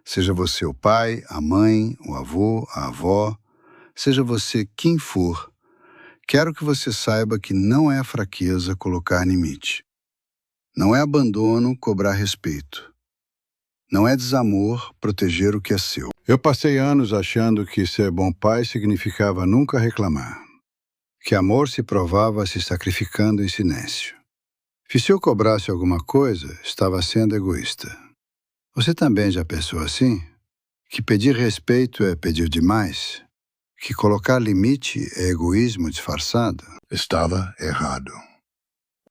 [SPEAKER 1] seja você o pai, a mãe, o avô, a avó, seja você quem for, quero que você saiba que não é fraqueza colocar limite. Não é abandono cobrar respeito. Não é desamor proteger o que é seu. Eu passei anos achando que ser bom pai significava nunca reclamar. Que amor se provava se sacrificando em silêncio. Que se eu cobrasse alguma coisa, estava sendo egoísta. Você também já pensou assim? Que pedir respeito é pedir demais? Que colocar limite é egoísmo disfarçado? Estava errado.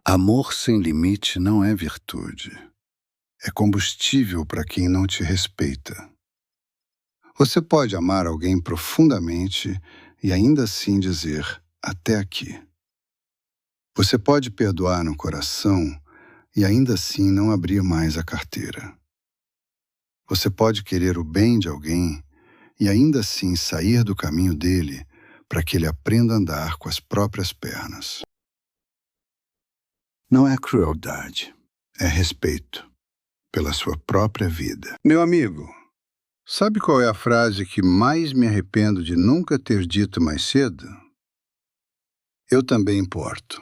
[SPEAKER 1] Amor sem limite não é virtude. É combustível para quem não te respeita. Você pode amar alguém profundamente e ainda assim dizer até aqui. Você pode perdoar no coração e ainda assim não abrir mais a carteira. Você pode querer o bem de alguém e ainda assim sair do caminho dele para que ele aprenda a andar com as próprias pernas. Não é crueldade, é respeito pela sua própria vida. Meu amigo, sabe qual é a frase que mais me arrependo de nunca ter dito mais cedo? Eu também importo.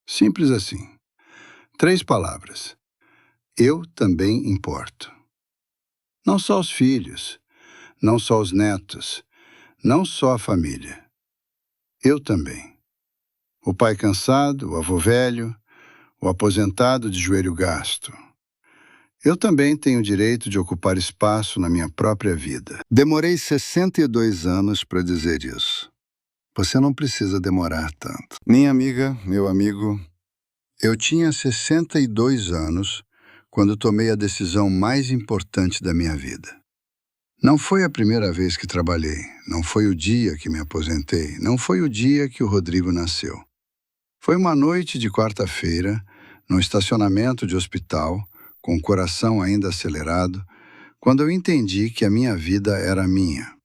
[SPEAKER 1] Simples assim. 3 palavras. Eu também importo. Não só os filhos, não só os netos, não só a família. Eu também. O pai cansado, o avô velho, o aposentado de joelho gasto. Eu também tenho o direito de ocupar espaço na minha própria vida. Demorei 62 anos para dizer isso. Você não precisa demorar tanto. Minha amiga, meu amigo, eu tinha 62 anos quando tomei a decisão mais importante da minha vida. Não foi a primeira vez que trabalhei, não foi o dia que me aposentei, não foi o dia que o Rodrigo nasceu. Foi uma noite de quarta-feira, num estacionamento de hospital, com o coração ainda acelerado, quando eu entendi que a minha vida era minha,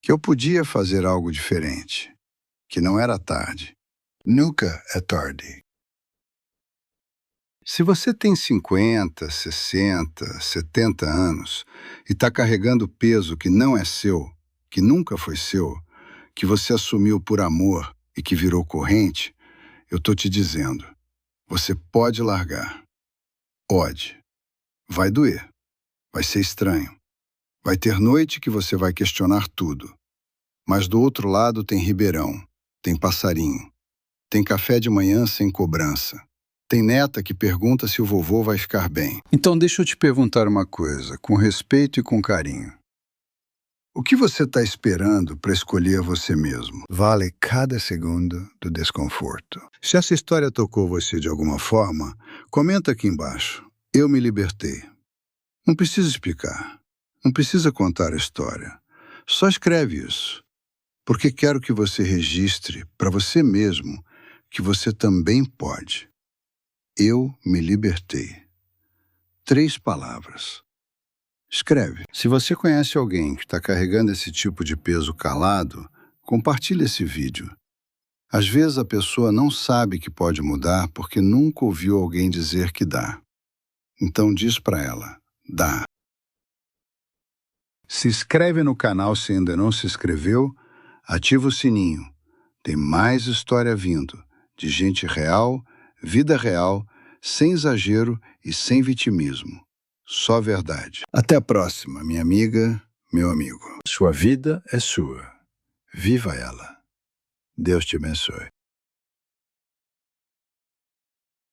[SPEAKER 1] que eu podia fazer algo diferente, que não era tarde. Nunca é tarde. Se você tem 50, 60, 70 anos e está carregando peso que não é seu, que nunca foi seu, que você assumiu por amor e que virou corrente, eu estou te dizendo, você pode largar. Pode. Vai doer. Vai ser estranho. Vai ter noite que você vai questionar tudo. Mas do outro lado tem ribeirão, tem passarinho, tem café de manhã sem cobrança. Tem neta que pergunta se o vovô vai ficar bem. Então deixa eu te perguntar uma coisa, com respeito e com carinho. O que você está esperando para escolher você mesmo? Vale cada segundo do desconforto. Se essa história tocou você de alguma forma, comenta aqui embaixo. Eu me libertei. Não precisa explicar. Não precisa contar a história. Só escreve isso. Porque quero que você registre para você mesmo que você também pode. Eu me libertei. 3 palavras. Escreve. Se você conhece alguém que está carregando esse tipo de peso calado, compartilhe esse vídeo. Às vezes a pessoa não sabe que pode mudar porque nunca ouviu alguém dizer que dá. Então diz para ela, dá. Se inscreve no canal se ainda não se inscreveu, ativa o sininho. Tem mais história vindo, de gente real, vida real, sem exagero e sem vitimismo. Só verdade. Até a próxima, minha amiga, meu amigo. Sua vida é sua. Viva ela. Deus te abençoe.